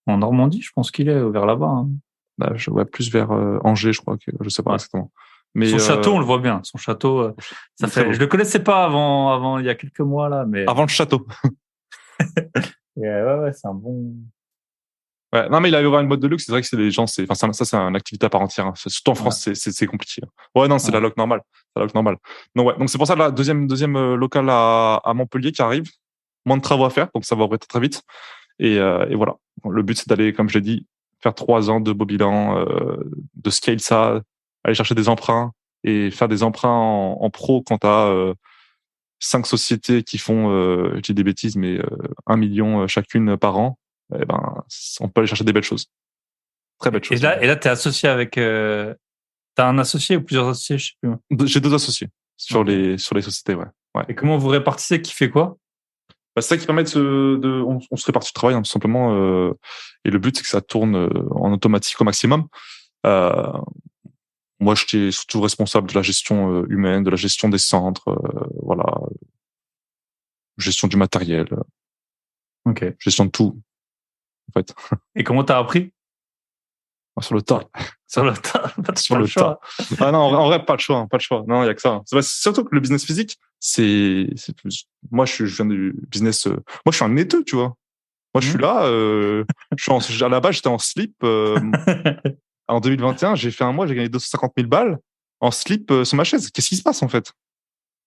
Normandie, je pense qu'il est ouvert là-bas. Hein.
Bah, plus vers Angers, je crois que je sais pas exactement. Mais
son château, on le voit bien. Son château, ça fait. Je le connaissais pas avant il y a quelques mois là, mais
avant le château.
ouais, c'est un bon.
Ouais, non mais il avait ouvert une boîte de luxe. C'est vrai que c'est les gens, ça c'est une activité à part entière. Hein. Surtout en France, c'est compliqué. Ouais, non, c'est la loc normale. C'est la loc normale. Donc ouais, donc c'est pour ça la deuxième local à Montpellier qui arrive. Moins de travaux à faire, donc ça va ouvrir très vite. Et voilà. Le but c'est d'aller, comme je l'ai dit, faire 3 ans de beau bilan, de scale ça, aller chercher des emprunts et faire des emprunts en pro quand t'as 5 sociétés qui font, je dis des bêtises, mais 1 million chacune par an. Eh ben, on peut aller chercher des belles choses. Très belles choses.
Et là, t'es associé avec, t'as un associé ou plusieurs associés, je sais plus.
J'ai 2 associés sur les sociétés, ouais.
Et comment vous répartissez qui fait quoi?
C'est ça qui permet on se répartit le travail, hein, tout simplement, et le but c'est que ça tourne en automatique au maximum. Moi, j'étais surtout responsable de la gestion humaine, de la gestion des centres, voilà, gestion du matériel, gestion de tout, en fait.
Et comment t'as appris?
Sur le tas.
Sur le tas.
Sur le tas. Ah non, en vrai, pas le choix, pas le choix. Non, il y a que ça. C'est surtout que le business physique, c'est plus. Moi, je viens du business. Moi, je suis un netteux, tu vois. Moi, je suis là. À la base, j'étais en slip. En 2021, j'ai fait un mois, j'ai gagné 250 000 balles en slip sur ma chaise. Qu'est-ce qui se passe en fait?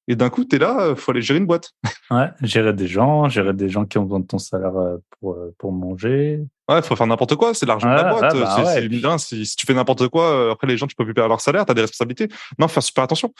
Et d'un coup, t'es là, faut aller gérer une boîte.
Ouais, gérer des gens qui ont besoin de ton salaire pour manger.
Ouais, faut faire n'importe quoi, c'est l'argent de la boîte. Si tu fais n'importe quoi, après les gens, tu peux plus payer leur salaire, t'as des responsabilités. Non, faut faire super attention.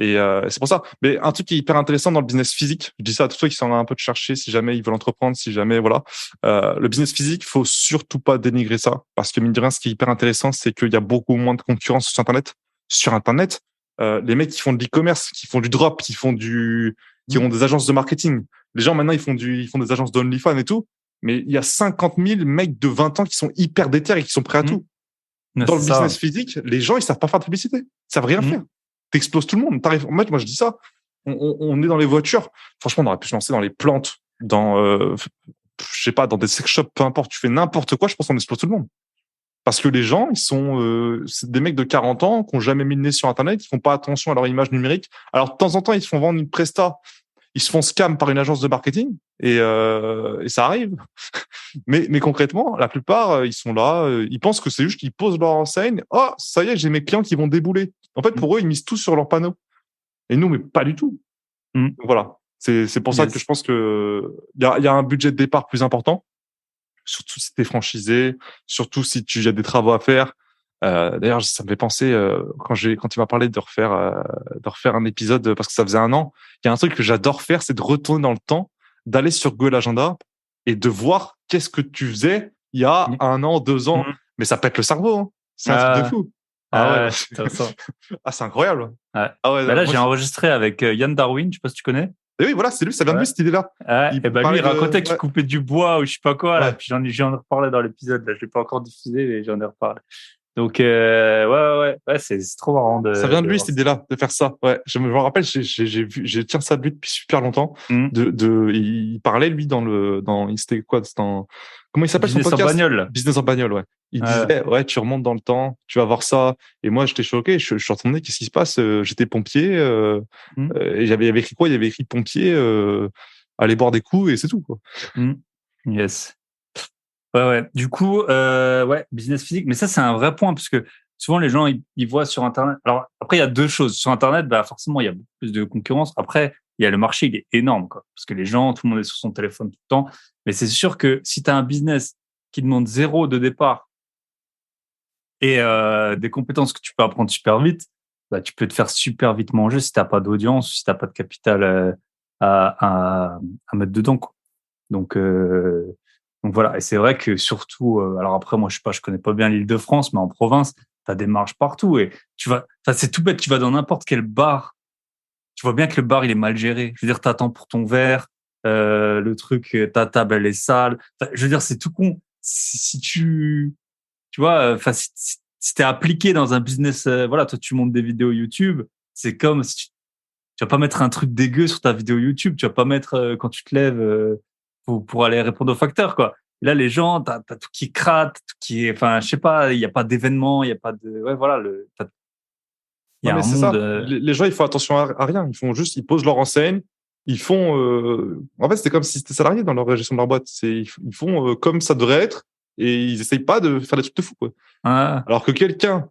Et c'est pour ça. Mais un truc qui est hyper intéressant dans le business physique, je dis ça à tous ceux qui sont un peu de chercher, si jamais ils veulent entreprendre, si jamais voilà, le business physique, faut surtout pas dénigrer ça, parce que mine de rien, ce qui est hyper intéressant, c'est qu'il y a beaucoup moins de concurrence sur Internet. Sur Internet, les mecs qui font de l'e-commerce, qui font du drop, qui ont des agences de marketing. Les gens maintenant, ils font des agences d'OnlyFans et tout. Mais il y a 50 000 mecs de 20 ans qui sont hyper déter et qui sont prêts à tout. Dans le business physique, les gens, ils savent pas faire de publicité. Ils savent rien faire. T'exploses tout le monde. Moi, je dis ça. On est dans les voitures. Franchement, on aurait pu se lancer dans les plantes, je sais pas, dans des sex shops, peu importe. Tu fais n'importe quoi, je pense qu'on explose tout le monde. Parce que les gens, c'est des mecs de 40 ans qui ont jamais mis le nez sur Internet, qui font pas attention à leur image numérique. Alors, de temps en temps, ils se font vendre une presta. Ils se font scam par une agence de marketing et ça arrive. mais concrètement, la plupart, ils sont là, ils pensent que c'est juste qu'ils posent leur enseigne. Oh, ça y est, j'ai mes clients qui vont débouler. En fait, pour eux, ils misent tout sur leur panneau. Et nous, mais pas du tout. Donc, voilà. C'est pour ça que je pense que il y a un budget de départ plus important. Surtout si t'es franchisé, surtout si il y a des travaux à faire. D'ailleurs, ça me fait penser quand tu m'as parlé de refaire un épisode parce que ça faisait 1 an. Il y a un truc que j'adore faire, c'est de retourner dans le temps, d'aller sur Google Agenda et de voir qu'est-ce que tu faisais il y a 1 an, 2 ans. Mais ça pète le cerveau, hein. C'est un truc de fou.
Ouais, c'est intéressant.
C'est incroyable.
Ouais.
Ah ouais,
Là,
moi,
j'ai enregistré avec Yann Darwin, je sais pas si tu connais.
Et oui, voilà, c'est lui, ça vient de lui, cette idée-là.
Ouais. Et lui, il racontait qu'il coupait du bois ou je sais pas quoi, là. Puis j'en ai reparlé dans l'épisode, là. Je l'ai pas encore diffusé, mais j'en ai reparlé. Donc, ouais, c'est trop marrant
ça vient de lui, cette idée-là, de faire ça. Ouais. Je me rappelle, j'ai tiens ça de lui depuis super longtemps. Il parlait, lui, c'était quoi? Comment il s'appelle son podcast?
Business en bagnole.
Business en bagnole, ouais. Il disait, ouais, tu remontes dans le temps, tu vas voir ça. Et moi, j'étais choqué. Je suis retourné, qu'est-ce qui se passe? J'étais pompier, et il y avait écrit quoi? Il y avait écrit pompier, aller boire des coups et c'est tout, quoi.
Yes. Ouais. Du coup, business physique. Mais ça, c'est un vrai point parce que souvent, les gens, ils voient sur Internet. Alors, après, il y a deux choses. Sur Internet, forcément, il y a beaucoup plus de concurrence. Après, il y a le marché, il est énorme, quoi. Parce que les gens, tout le monde est sur son téléphone tout le temps. Mais c'est sûr que si tu as un business qui demande 0 de départ et des compétences que tu peux apprendre super vite, tu peux te faire super vite manger si t'as pas d'audience, si t'as pas de capital à mettre dedans, quoi. Donc voilà. Et c'est vrai que surtout, alors après, moi, je connais pas bien l'Île-de-France, mais en province, t'as des marges partout et c'est tout bête, tu vas dans n'importe quel bar, tu vois bien que le bar, il est mal géré. Je veux dire, t'attends pour ton verre, le truc, ta table, elle est sale. Enfin, je veux dire, c'est tout con. Si tu vois, si t'es appliqué dans un business, toi, tu montes des vidéos YouTube, c'est comme si tu vas pas mettre un truc dégueu sur ta vidéo YouTube, tu vas pas mettre quand tu te lèves pour aller répondre aux facteurs, quoi. Et là, les gens, t'as tout qui crate, tout qui est, enfin, je sais pas, il y a pas d'événement, il y a pas de, ouais, voilà, il y a un monde.
Les gens, ils font attention à rien. Ils posent leur enseigne. Ils font, en fait, c'était comme si c'était salarié dans leur gestion de leur boîte. Ils font comme ça devrait être et ils essayent pas de faire des trucs de fou, quoi. Alors que quelqu'un,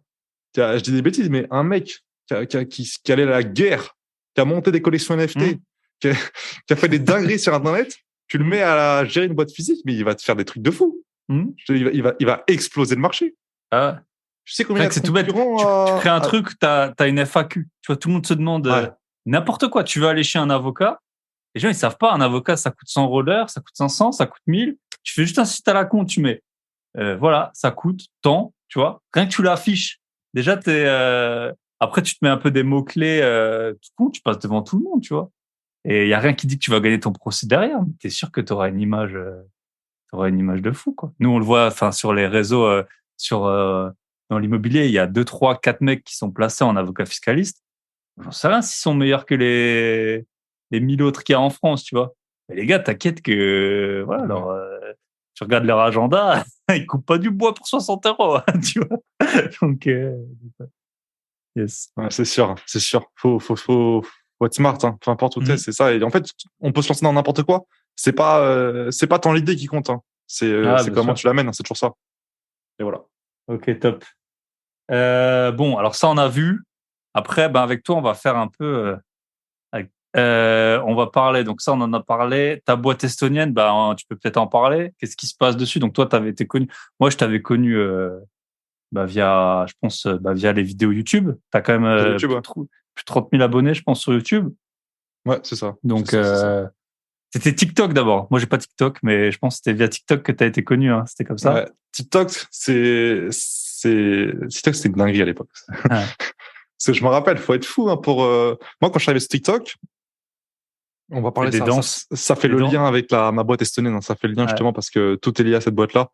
je dis des bêtises, mais un mec qui allait à la guerre, qui a monté des collections NFT, qui a fait des dingueries sur Internet, tu le mets à gérer une boîte physique, mais il va te faire des trucs de fou. Il va exploser le marché. Je sais combien
c'est tout bête. Tu crées un truc, t'as une FAQ. Tu vois, tout le monde se demande n'importe quoi. Tu veux aller chez un avocat. Les gens, ils savent pas. Un avocat, ça coûte 100 rollers, ça coûte 500, ça coûte 1000. Tu fais juste un site à la con, tu mets, voilà, ça coûte tant, tu vois. Rien que tu l'affiches. Déjà, après, tu te mets un peu des mots-clés, tout con, tu passes devant tout le monde, tu vois. Et il y a rien qui dit que tu vas gagner ton procès derrière. Mais t'es sûr que t'auras une image de fou, quoi. Nous, on le voit, enfin, sur les réseaux, dans l'immobilier, il y a 2, 3, 4 mecs qui sont placés en avocat fiscaliste. J'en sais rien s'ils sont meilleurs que les 1000 autres qu'il y a en France, tu vois. Mais les gars, t'inquiète que, voilà, alors, tu regardes leur agenda, ils coupent pas du bois pour 60 €, tu vois. Donc, yes.
Ouais, c'est sûr. Faut être smart, hein. Peu importe où t'es, c'est ça. Et en fait, on peut se lancer dans n'importe quoi. C'est pas tant l'idée qui compte, hein. C'est comment tu l'amènes, hein. C'est toujours ça. Et voilà.
Ok, top. Bon, alors ça, on a vu. Après, avec toi, on va faire un peu. On va parler. Donc ça, on en a parlé. Ta boîte estonienne, tu peux peut-être en parler. Qu'est-ce qui se passe dessus? Donc toi, t'avais été connu. Moi, je t'avais connu via, je pense, via les vidéos YouTube. T'as quand même
YouTube,
plus de 30 000 abonnés, je pense, sur YouTube.
Ouais, c'est ça.
Donc c'était TikTok d'abord. Moi, j'ai pas TikTok, mais je pense que c'était via TikTok que t'as été connu. Hein. C'était comme ça.
Ouais, TikTok, TikTok, c'était une dinguerie à l'époque. Parce que je me rappelle, faut être fou, hein, pour moi quand je suis arrivé sur TikTok. On va parler
des danses.
Ça fait le lien avec ma boîte estonienne. Hein. Ça fait le lien justement parce que tout est lié à cette boîte-là.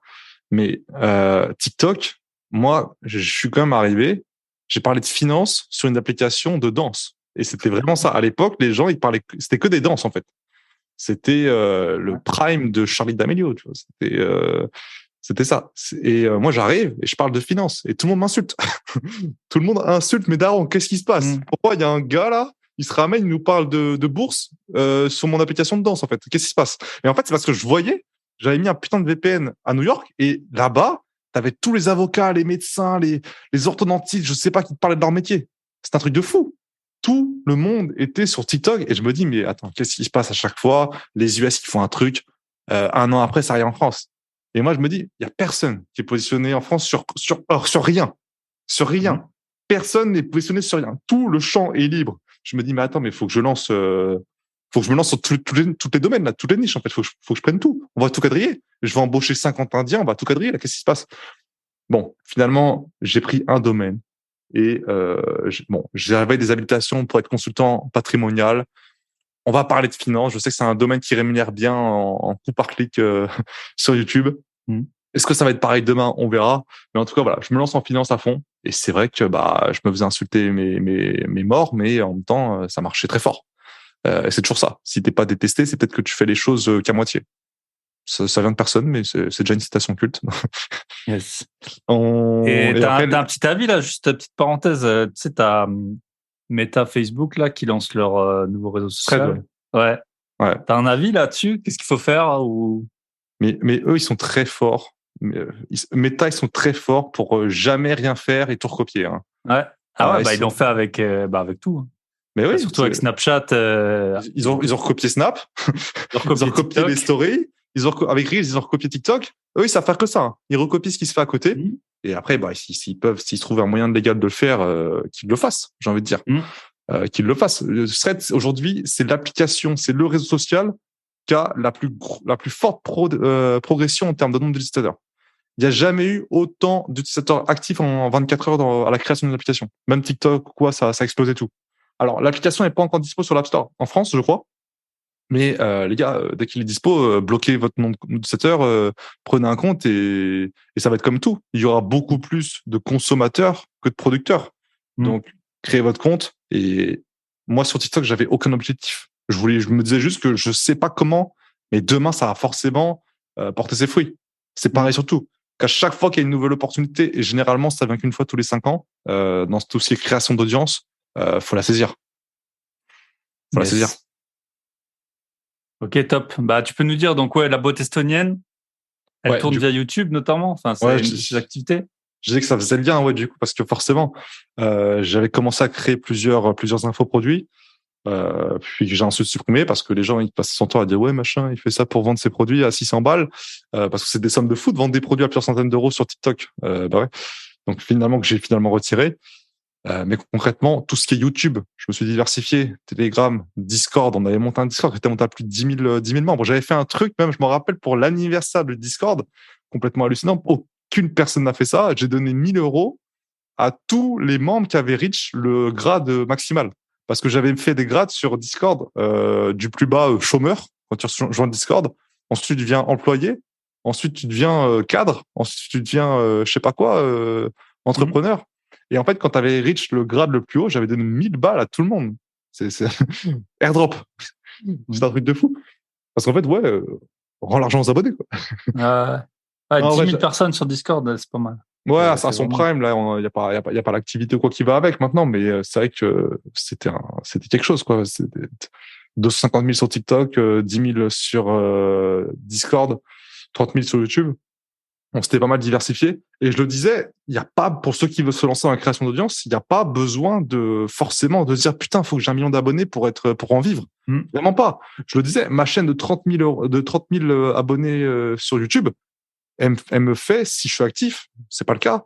Mais TikTok, moi, je suis quand même arrivé. J'ai parlé de finance sur une application de danse. Et c'était vraiment ça. À l'époque, les gens, ils parlaient, c'était que des danses en fait. C'était le prime de Charlie D'Amelio. Tu vois. C'était ça. Et moi, j'arrive et je parle de finance et tout le monde m'insulte. Tout le monde insulte mes darons. Qu'est-ce qui se passe? Pourquoi il y a un gars là? Il se ramène, il nous parle de bourse sur mon application de danse, en fait. Qu'est-ce qui se passe? Et en fait, c'est parce que j'avais mis un putain de VPN à New York et là-bas, t'avais tous les avocats, les médecins, les orthodontistes, je sais pas, qui te parlaient de leur métier. C'est un truc de fou. Tout le monde était sur TikTok et je me dis, mais attends, qu'est-ce qui se passe à chaque fois? Les US, ils font un truc. 1 an après, ça arrive en France. Et moi, je me dis, il y a personne qui est positionné en France sur rien. Sur rien. Personne n'est positionné sur rien. Tout le champ est libre. Je me dis, mais attends, mais faut que je lance Faut que je me lance sur toutes les domaines, là, toutes les niches, en fait. Faut que je prenne tout. On va tout quadriller. Je vais embaucher 50 Indiens, on va tout quadriller, là. Qu'est-ce qui se passe? Bon, finalement, j'ai pris un domaine et, j'avais des habilitations pour être consultant patrimonial. On va parler de finance. Je sais que c'est un domaine qui rémunère bien en coup par clic, sur YouTube. Est-ce que ça va être pareil demain? On verra. Mais en tout cas, voilà, je me lance en finance à fond. Et c'est vrai que, je me faisais insulter mes morts, mais en même temps, ça marchait très fort. Et c'est toujours ça. Si t'es pas détesté, c'est peut-être que tu fais les choses qu'à moitié. Ça vient de personne, mais c'est déjà une citation culte.
Yes.
Et
t'as
après,
un petit avis là, juste une petite parenthèse. Tu sais, t'as Meta, Facebook là qui lance leur nouveau réseau social. Ouais. T'as un avis là-dessus? Qu'est-ce qu'il faut faire ou...
Mais eux, ils sont très forts. Meta, ils sont très forts pour jamais rien faire et tout recopier. Hein.
Ouais. Ils l'ont fait avec tout. Hein.
Mais oui,
surtout avec Snapchat.
Ils ont recopié Snap. Ils ont recopié les stories. Avec Reels, ils ont recopié TikTok. Eux, ils savent faire que ça. Hein. Ils recopient ce qui se fait à côté. Et après, s'ils se trouvent un moyen légal de le faire, qu'ils le fassent, j'ai envie de dire. Qu'ils le fassent. Le Threads, aujourd'hui, c'est l'application, c'est le réseau social qui a la plus forte progression en termes de nombre d'utilisateurs. Il n'y a jamais eu autant d'utilisateurs actifs en 24 heures à la création d'une application. Même TikTok, quoi, ça a explosé tout. Alors, l'application n'est pas encore dispo sur l'App Store en France, je crois. Mais les gars, dès qu'il est dispo, bloquez votre nom d'utilisateur, prenez un compte et ça va être comme tout. Il y aura beaucoup plus de consommateurs que de producteurs. Donc, créez votre compte. Et moi, sur TikTok, j'avais aucun objectif. Je me disais juste que je sais pas comment, mais demain, ça va forcément porter ses fruits. C'est pareil surtout. Qu'à chaque fois qu'il y a une nouvelle opportunité, et généralement, ça vient qu'une fois tous les 5 ans, dans tout ce qui est création d'audience, faut la saisir. Faut la saisir.
Ok, top. Tu peux nous dire, donc, la boîte estonienne, elle tourne via YouTube, notamment. Enfin, c'est une activité.
Je disais que ça faisait le lien, du coup, parce que forcément, j'avais commencé à créer plusieurs infoproduits, puis que j'ai ensuite supprimé parce que les gens, ils passaient son temps à dire, ouais, machin, il fait ça pour vendre ses produits à 600 balles, parce que c'est des sommes de fou de vendre des produits à plusieurs centaines d'euros sur TikTok. Donc, finalement, que j'ai retiré. Mais concrètement, tout ce qui est YouTube, je me suis diversifié. Telegram, Discord, on avait monté un Discord qui était monté à plus de 10 000 membres. J'avais fait un truc, même, je me rappelle, pour l'anniversaire du Discord, complètement hallucinant. Aucune personne n'a fait ça. J'ai donné 1 000 € à tous les membres qui avaient reach le grade maximal. Parce que j'avais fait des grades sur Discord, du plus bas chômeur, quand tu rejoins Discord. Ensuite, tu deviens employé. Ensuite, tu deviens cadre. Ensuite, tu deviens, je sais pas quoi, entrepreneur. Et en fait, quand tu avais reach le grade le plus haut, j'avais donné 1000 balles à tout le monde. C'est airdrop. C'est un truc de fou. Parce qu'en fait, on rend l'argent aux abonnés, quoi.
10 000 personnes sur Discord, c'est pas mal.
Ouais, à son prime, là, il y a pas l'activité quoi qui va avec maintenant, mais c'est vrai que c'était quelque chose, quoi. C'était 250 000 sur TikTok, 10 000 sur Discord, 30 000 sur YouTube. On s'était pas mal diversifié. Et je le disais, il y a pas, pour ceux qui veulent se lancer dans la création d'audience, il n'y a pas besoin forcément de se dire, putain, faut que j'ai 1 million d'abonnés pour en vivre. Vraiment pas. Je le disais, ma chaîne de 30 000 abonnés sur YouTube, elle me fait, si je suis actif, c'est pas le cas.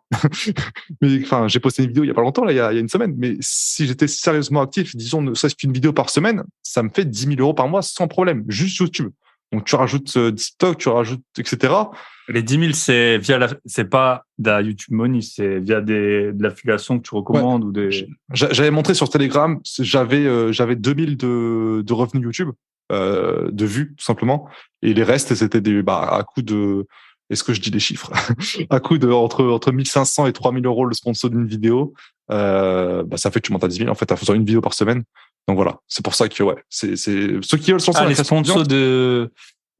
Mais, enfin, j'ai posté une vidéo il y a pas longtemps, là, il y a une semaine. Mais si j'étais sérieusement actif, disons, ne serait-ce qu'une vidéo par semaine, ça me fait 10 000 € par mois sans problème. Juste YouTube. Donc, tu rajoutes TikTok, tu rajoutes, etc.
Les 10 000, c'est pas de la YouTube Money, c'est via de l'affiliation que tu recommandes ou des.
J'avais montré sur Telegram, j'avais 2000 de revenus YouTube, de vues, tout simplement. Et les restes, c'était à coup de, est-ce que je dis des chiffres? À coup de, entre 1500 et 3000 € le sponsor d'une vidéo, ça fait que tu montes à 10 000, en fait, en faisant une vidéo par semaine. Donc voilà. C'est pour ça que, c'est ceux qui veulent se lancer
les sponsors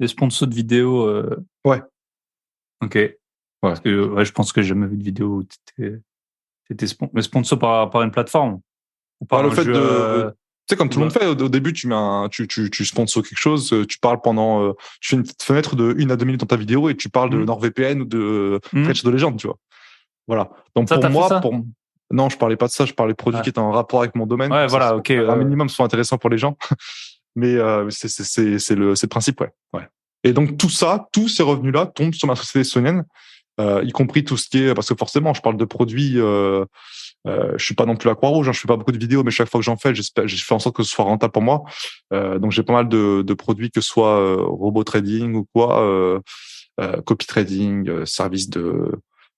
les sponsors de vidéos,
Ouais.
Ok. Parce que, je pense que j'ai jamais vu de vidéo où t'étais sponsor par une plateforme.
Ou par le fait tu sais, comme tout le monde fait, au début, tu sponsors quelque chose, tu parles tu fais une petite fenêtre de 1 à 2 minutes dans ta vidéo et tu parles de NordVPN ou de Threads de légende, tu vois. Voilà. Donc, pour moi, non, je parlais pas de ça, je parlais de produits qui étaient en rapport avec mon domaine.
Ouais, voilà, ok.
Un minimum sont intéressants pour les gens. Mais, c'est le principe, ouais. Et donc, tous ces revenus-là tombent sur ma société estonienne, y compris tout ce qui est, parce que forcément, je parle de produits, Je suis pas non plus à Croix-Rouge, hein, je fais pas beaucoup de vidéos, mais chaque fois que j'en fais, je fais en sorte que ce soit rentable pour moi. Donc j'ai pas mal de produits, que ce soit robot trading ou quoi, copy trading, service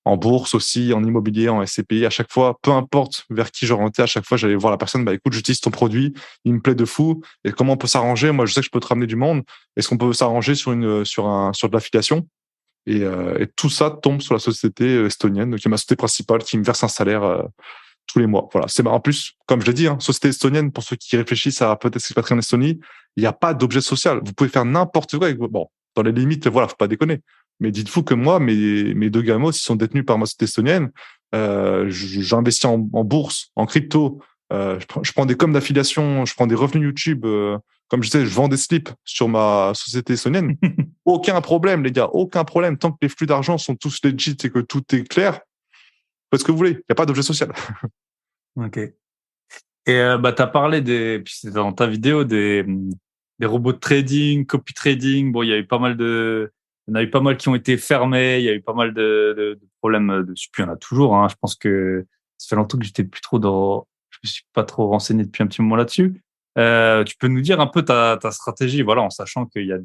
en bourse aussi, en immobilier, en SCPI. À chaque fois, peu importe vers qui j'orientais, à chaque fois j'allais voir la personne. Bah écoute, j'utilise ton produit, il me plaît de fou. Et comment on peut s'arranger? Moi, je sais que je peux te ramener du monde. Est-ce qu'on peut s'arranger sur de l'affiliation? Et tout ça tombe sur la société estonienne, qui est ma société principale, qui me verse un salaire tous les mois. Voilà. En plus, comme je l'ai dit, hein, société estonienne, pour ceux qui réfléchissent à peut-être s'expatrier en Estonie, il n'y a pas d'objet social. Vous pouvez faire n'importe quoi. Bon, dans les limites, voilà, faut pas déconner. Mais dites-vous que moi, mes deux gamos, ils sont détenus par ma société estonienne. J'investis en bourse, en crypto. Je prends des coms d'affiliation, je prends des revenus YouTube. Comme je disais, je vends des slips sur ma société estonienne. Aucun problème, les gars, aucun problème. Tant que les flux d'argent sont tous legit et que tout est clair, faites ce que vous voulez. Il n'y a pas d'objet social.
Ok. Et tu as parlé puis c'était dans ta vidéo des robots de trading, copy trading. Bon, il y a eu pas mal qui ont été fermés. Il y a eu pas mal de problèmes dessus. Puis il y en a toujours. Hein. Je pense que ça fait longtemps que je me suis pas trop renseigné depuis un petit moment là-dessus. Tu peux nous dire un peu ta stratégie, voilà, en sachant qu'il y a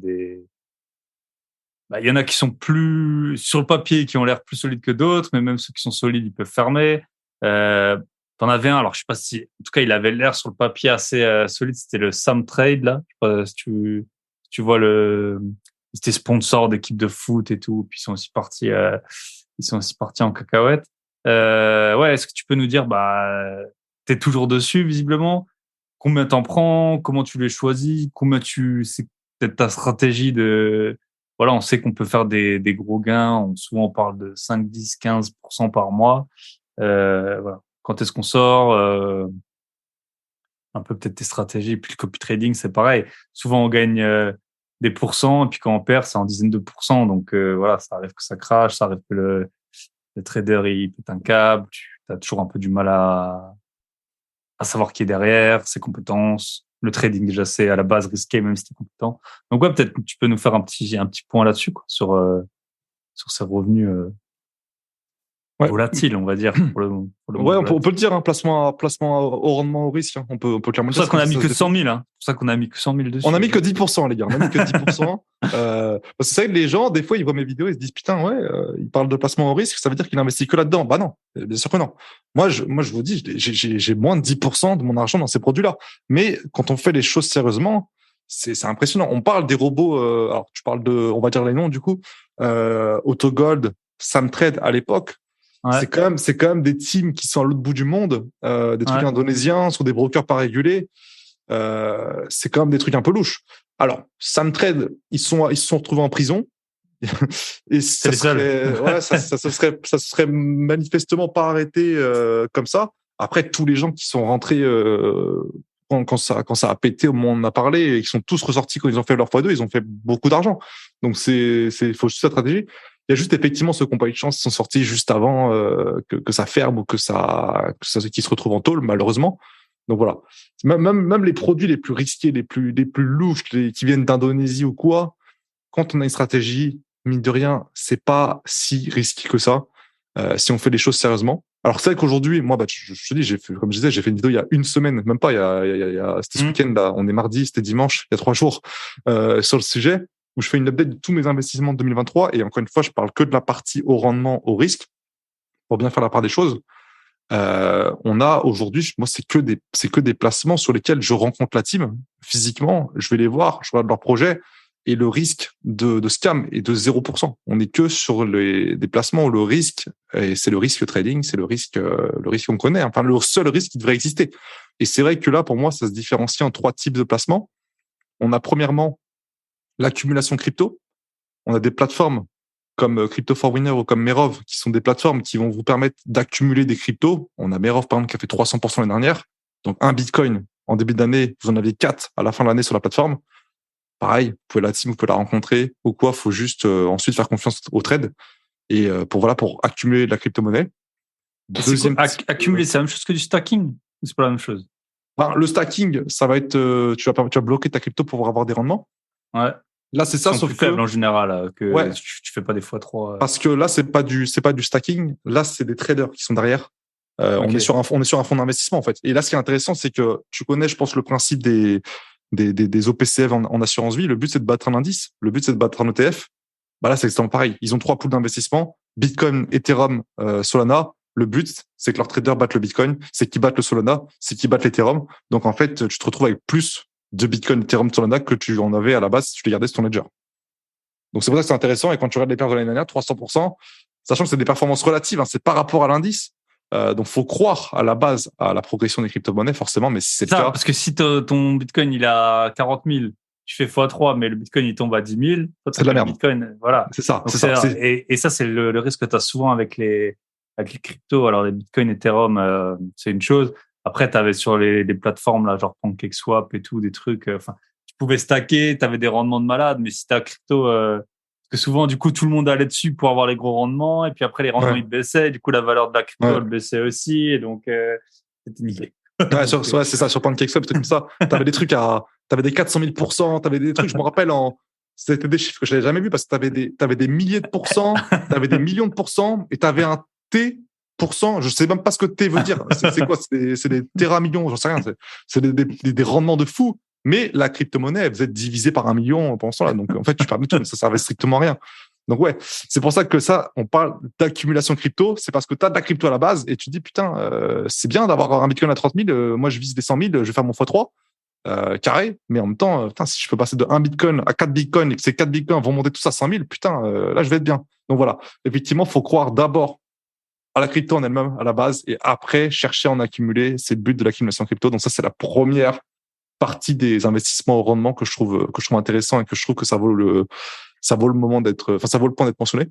il y en a qui sont plus sur le papier, qui ont l'air plus solides que d'autres, mais même ceux qui sont solides, ils peuvent fermer. T'en avais un, alors je sais pas si, en tout cas, il avait l'air sur le papier assez solide. C'était le Samtrade là. Je sais pas si tu vois c'était sponsor d'équipe de foot et tout. Puis ils sont aussi partis en cacahuète. Ouais, est-ce que tu peux nous dire, t'es toujours dessus visiblement? Combien t'en prends? Comment tu les choisis? C'est peut-être ta stratégie voilà, on sait qu'on peut faire des gros gains. Souvent, on parle de 5, 10, 15% par mois. Voilà. Quand est-ce qu'on sort? Un peu peut-être tes stratégies. Puis le copy trading, c'est pareil. Souvent, on gagne des pourcents, et puis quand on perd, c'est en dizaines de pourcents. Donc voilà, ça arrive que ça crache, ça arrive que le trader il pète un câble. Tu as toujours un peu du mal à savoir qui est derrière, ses compétences. Le trading, déjà, c'est à la base risqué, même si tu es compétent. Donc, ouais, peut-être que tu peux nous faire un petit point là-dessus, quoi, sur ces revenus volatiles, on va dire.
Ouais, on peut le dire, hein, placement au rendement au risque. Hein. On peut clairement
le dire. C'est pour ça qu'on a mis que 100 000. Hein. C'est pour ça qu'on a mis que 100 000 dessus.
On a mis que 10%, les gars. On a mis que 10%. Parce que c'est vrai que les gens, des fois, ils voient mes vidéos et se disent, putain, ouais, il parle de placement au risque, ça veut dire qu'il investit que là-dedans. Bah non, bien sûr que non. Moi, je vous dis, j'ai moins de 10% de mon argent dans ces produits-là. Mais quand on fait les choses sérieusement, c'est impressionnant. On parle des robots, alors tu parles on va dire les noms du coup, Autogold, Samtrade à l'époque. Ouais. C'est quand même des teams qui sont à l'autre bout du monde, des trucs indonésiens, sur des brokers pas régulés. C'est quand même des trucs un peu louches. Alors, Samtrade, ils se sont retrouvés en prison. Et ça se serait manifestement pas arrêté comme ça. Après, tous les gens qui sont rentrés quand ça a pété, au moment où on en a parlé, et qui sont tous ressortis quand ils ont fait leur x2, ils ont fait beaucoup d'argent. Donc faut juste la stratégie. Il y a juste effectivement ceux qui n'ont pas eu de chance, qui sont sortis juste avant que ça ferme ou que ça qui se retrouvent en tôle, malheureusement. Donc voilà. Même les produits les plus risqués, les plus louches, qui viennent d'Indonésie ou quoi, quand on a une stratégie, mine de rien, c'est pas si risqué que ça, si on fait les choses sérieusement. Alors c'est vrai qu'aujourd'hui, moi, je te dis, comme je disais, j'ai fait une vidéo il y a une semaine, même pas, c'était ce week-end, là, on est mardi, c'était dimanche, il y a 3 jours, sur le sujet, où je fais une update de tous mes investissements de 2023. Et encore une fois, je parle que de la partie au rendement, au risque, pour bien faire la part des choses. On a aujourd'hui, moi, c'est que des placements sur lesquels je rencontre la team physiquement. Je vais les voir, je regarde leur projet, et le risque de scam est de 0%. On n'est que sur des placements où le risque, et c'est le risque trading, c'est le risque qu'on connaît. Enfin, le seul risque qui devrait exister. Et c'est vrai que là, pour moi, ça se différencie en 3 types de placements. On a premièrement l'accumulation crypto. On a des plateformes comme Crypto4Winner ou comme Merov, qui sont des plateformes qui vont vous permettre d'accumuler des cryptos. On a Merov, par exemple, qui a fait 300% l'année dernière. Donc, un Bitcoin, en début d'année, vous en aviez 4 à la fin de l'année sur la plateforme. Pareil, vous pouvez la rencontrer ou quoi. Faut juste ensuite faire confiance au trade et pour accumuler de la crypto-monnaie.
Accumuler, c'est la même chose que du stacking ou c'est pas la même chose?
Le stacking, ça va être, tu vas bloquer ta crypto pour avoir des rendements.
Ouais.
Là, c'est ça, sauf
que faible en général, que tu fais pas des fois trop.
Parce que là, c'est pas du stacking. Là, c'est des traders qui sont derrière On est sur un fonds d'investissement en fait. Et là, ce qui est intéressant, c'est que tu connais, je pense, le principe des OPCF en assurance vie. Le but, c'est de battre un indice. Le but, c'est de battre un ETF. Bah là, c'est exactement pareil. Ils ont 3 pools d'investissement: Bitcoin, Ethereum, Solana. Le but, c'est que leurs traders battent le Bitcoin, c'est qu'ils battent le Solana, c'est qu'ils battent l'Ethereum. Donc en fait, tu te retrouves avec plus de Bitcoin, Ethereum, Solana que tu en avais à la base si tu les gardais sur ton ledger. Donc c'est pour ça que c'est intéressant. Et quand tu regardes les pertes de l'année dernière, 300%, sachant que c'est des performances relatives, c'est par rapport à l'indice. Donc faut croire à la base à la progression des crypto-monnaies forcément, mais si c'est le cas,
parce que si ton Bitcoin il a 40 000, tu fais x3, mais le Bitcoin il tombe à 10 000,
c'est de la merde.
Bitcoin, voilà.
C'est ça.
Donc et ça c'est le risque que tu as souvent avec les cryptos. Alors les Bitcoin, Ethereum, c'est une chose. Après, tu avais sur les plateformes là, genre PancakeSwap et tout, des trucs. Enfin, tu pouvais stacker, tu avais des rendements de malade, mais si tu as crypto, parce que souvent, du coup, tout le monde allait dessus pour avoir les gros rendements, et puis après, les rendements, ils baissaient, et du coup, la valeur de la crypto, elle baissait aussi, et donc, c'était niqué.
C'est ça, sur PancakeSwap, c'était comme ça. T'avais des trucs t'avais des 400 000%, t'avais des trucs, je me rappelle, c'était des chiffres que je n'avais jamais vus parce que t'avais des milliers de pourcents, t'avais des millions de pourcents, et t'avais un T pourcent. Je sais même pas ce que T veut dire. C'est quoi? C'est des téramillions, j'en sais rien. C'est des rendements de fou. Mais la crypto-monnaie, elle faisait diviser par 1 million pendant ce temps-là. Donc, en fait, tu perds tout, mais ça servait strictement à rien. Donc, ouais, c'est pour ça que ça, on parle d'accumulation crypto. C'est parce que tu as de la crypto à la base et tu te dis, putain, c'est bien d'avoir un Bitcoin à 30 000. Moi, je vise des 100 000, je vais faire mon x3 carré. Mais en même temps, putain, si je peux passer de 1 Bitcoin à 4 Bitcoins et que ces 4 Bitcoins vont monter tous à 100 000, putain, là, je vais être bien. Donc, voilà. Effectivement, il faut croire d'abord à la crypto en elle-même, à la base, et après, chercher à en accumuler. C'est le but de l'accumulation crypto. Donc, ça, c'est la première partie des investissements au rendement que je trouve intéressant et que je trouve que ça vaut le moment d'être, ça vaut le point d'être mentionné.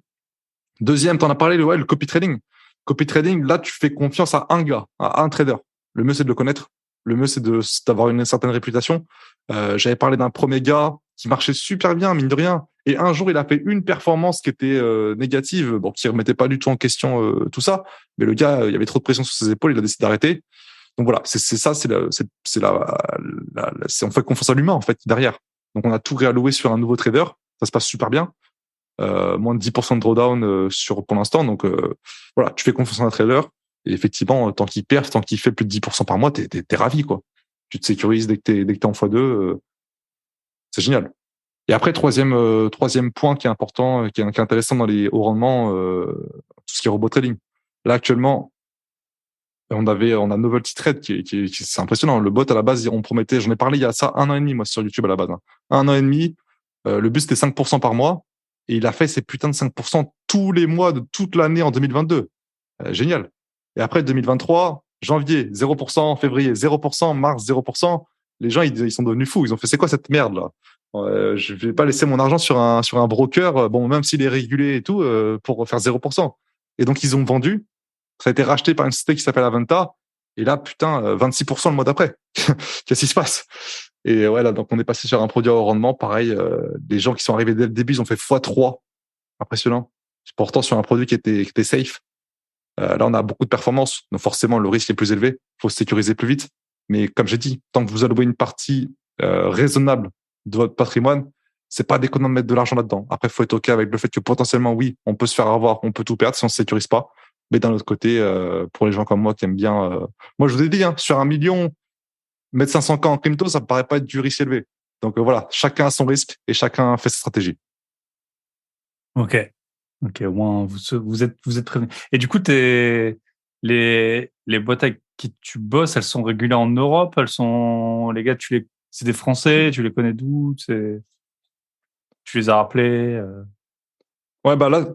Deuxième, t'en as parlé, le copy trading. Copy trading, là, tu fais confiance à un gars, à un trader. Le mieux, c'est de le connaître. Le mieux, c'est d'avoir une certaine réputation. J'avais parlé d'un premier gars qui marchait super bien, mine de rien. Et un jour, il a fait une performance qui était négative, qui remettait pas du tout en question tout ça. Mais le gars, il y avait trop de pression sur ses épaules, il a décidé d'arrêter. Donc voilà, on fait confiance à l'humain en fait derrière. Donc on a tout réalloué sur un nouveau trader, ça se passe super bien. Moins de 10% de drawdown pour l'instant. Donc voilà, tu fais confiance à un trader et effectivement, tant qu'il perd, tant qu'il fait plus de 10% par mois, t'es ravi quoi. Tu te sécurises dès que t'es en x2, c'est génial. Et après troisième point qui est important, qui est intéressant dans les hauts rendements, tout ce qui est robot trading. Là actuellement, on a Novelty Trade c'est impressionnant. Le bot à la base, on promettait, j'en ai parlé il y a ça 1 an et demi moi sur YouTube à la base. 1 an et demi, le but c'était 5% par mois et il a fait ces putains de 5% tous les mois de toute l'année en 2022. Génial. Et après 2023, janvier 0%, février 0%, mars 0%. Les gens ils sont devenus fous. Ils ont fait c'est quoi cette merde là? Je vais pas laisser mon argent sur un broker, bon même s'il est régulé et tout, pour faire 0%. Et donc ils ont vendu. Ça a été racheté par une société qui s'appelle Aventa. Et là, putain, 26% le mois d'après. Qu'est-ce qui se passe? Et ouais, là, donc on est passé sur un produit au rendement. Pareil, les gens qui sont arrivés dès le début, ils ont fait x3. Impressionnant. Pourtant, sur un produit qui était safe. Là, on a beaucoup de performance. Donc forcément, le risque est plus élevé. Il faut se sécuriser plus vite. Mais comme j'ai dit, tant que vous allouez une partie raisonnable de votre patrimoine, c'est pas déconnant de mettre de l'argent là-dedans. Après, il faut être OK avec le fait que potentiellement, oui, on peut se faire avoir, on peut tout perdre si on se sécurise pas. Mais d'un autre côté, pour les gens comme moi qui aiment bien, moi je vous ai dit, sur 1 million, mettre 500K en crypto, ça me paraît pas être du risque élevé. Donc voilà, chacun a son risque et chacun fait sa stratégie.
Ok, au moins vous êtes prévenus. Et du coup, les boîtes avec qui tu bosses, elles sont régulées en Europe, les gars, c'est des Français, tu les connais d'où, tu les as rappelés.
Ouais, bah là,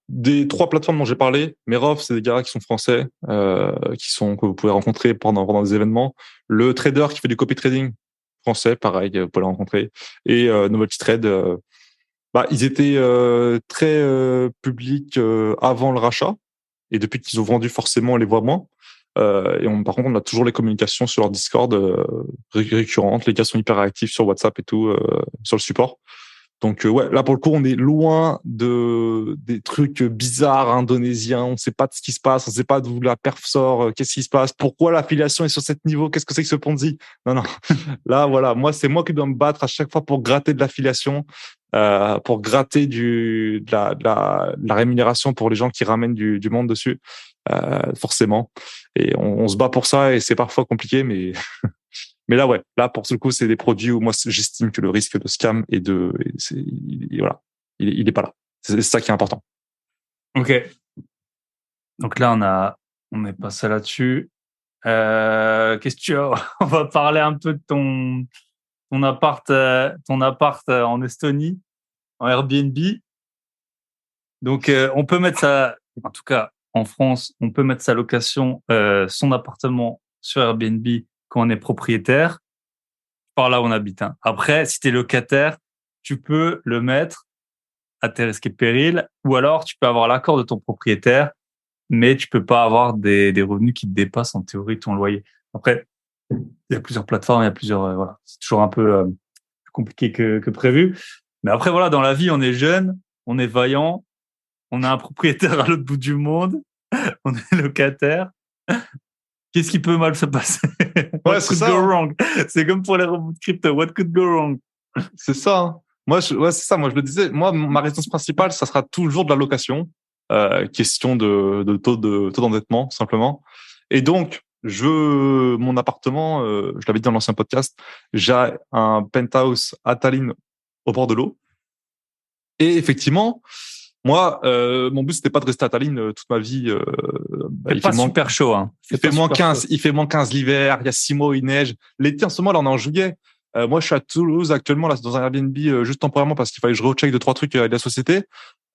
des 3 plateformes dont j'ai parlé, Merov, c'est des gars qui sont français, que vous pouvez rencontrer pendant des événements. Le trader qui fait du copy trading français, pareil, vous pouvez le rencontrer. Et Novelty Trade, ils étaient très publics avant le rachat. Et depuis qu'ils ont vendu, forcément, on les voit moins. Par contre, on a toujours les communications sur leur Discord récurrentes. Les gars sont hyper réactifs sur WhatsApp et tout, sur le support. Donc ouais, là pour le coup, on est loin des trucs bizarres indonésiens. On ne sait pas de ce qui se passe, on ne sait pas d'où la perf sort, qu'est-ce qui se passe, pourquoi l'affiliation est sur cet niveau, qu'est-ce que c'est que ce Ponzi. Non. Là voilà, c'est moi qui dois me battre à chaque fois pour gratter de l'affiliation. pour gratter de la rémunération pour les gens qui ramènent du monde dessus, forcément. Et on se bat pour ça et c'est parfois compliqué, mais mais là, ouais, là pour ce coup, c'est des produits où moi j'estime que le risque de scam voilà, il est pas là. C'est ça qui est important.
Ok. Donc là, on est passé là-dessus. Qu'est-ce que tu as On va parler un peu de ton appart en Estonie, en Airbnb. Donc, on peut mettre en tout cas, en France, on peut mettre sa location, son appartement sur Airbnb quand on est propriétaire, par là où on habite. Hein. Après, si tu es locataire, tu peux le mettre à tes risques et périls, ou alors tu peux avoir l'accord de ton propriétaire, mais tu peux pas avoir des revenus qui te dépassent en théorie ton loyer. Après, il y a plusieurs plateformes, il y a plusieurs, voilà, c'est toujours un peu plus compliqué que prévu. Mais après, voilà, dans la vie, on est jeune, on est vaillant, on a un propriétaire à l'autre bout du monde, on est locataire. Qu'est-ce qui peut mal se passer?
Ouais,
What
c'est
could
ça.
go
Hein.
wrong? C'est comme pour les robots de crypto. What could go wrong?
C'est ça. Hein. Ouais, c'est ça. Moi, je le disais. Moi, ma résidence principale, ça sera toujours de la location. Question de taux d'endettement, simplement. Et donc, mon appartement, je l'avais dit dans l'ancien podcast, j'ai un penthouse à Tallinn au bord de l'eau. Et effectivement, moi, mon but, c'était pas de rester à Tallinn toute ma vie.
C'est pas super chaud, hein.
Il fait moins 15, il fait moins 15 l'hiver, il y a 6 mois, il neige. L'été, en ce moment, là, on est en juillet. Moi, je suis à Toulouse actuellement, là, dans un Airbnb, juste temporairement parce qu'il fallait que je recheck 2-3 trucs avec la société.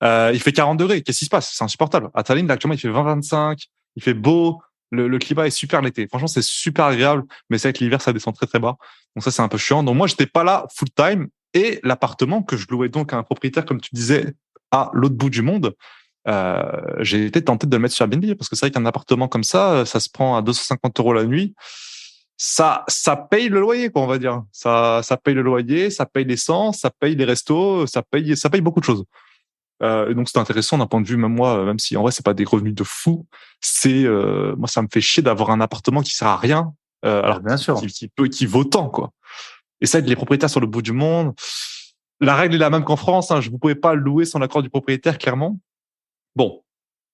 Il fait 40 degrés. Qu'est-ce qui se passe? C'est insupportable. À Tallinn, là, actuellement, il fait 20-25. Il fait beau. Le climat est super l'été. Franchement, c'est super agréable. Mais c'est vrai que l'hiver, ça descend très, très bas. Donc ça, c'est un peu chiant. Donc moi, j'étais pas là full time. Et l'appartement que je louais donc à un propriétaire, comme tu disais, à l'autre bout du monde, j'ai été tenté de le mettre sur Airbnb parce que c'est vrai qu'un appartement comme ça se prend à 250 € la nuit. Ça paye le loyer, quoi, on va dire. Ça paye le loyer, ça paye l'essence, ça paye les restos, ça paye beaucoup de choses. Et donc, c'est intéressant d'un point de vue, même moi, même si en vrai, c'est pas des revenus de fou, moi, ça me fait chier d'avoir un appartement qui sert à rien, alors
Bien sûr.
qui vaut tant, quoi. Et ça, les propriétaires sur le bout du monde, la règle est la même qu'en France, hein, vous pouvez pas louer sans l'accord du propriétaire, clairement. Bon,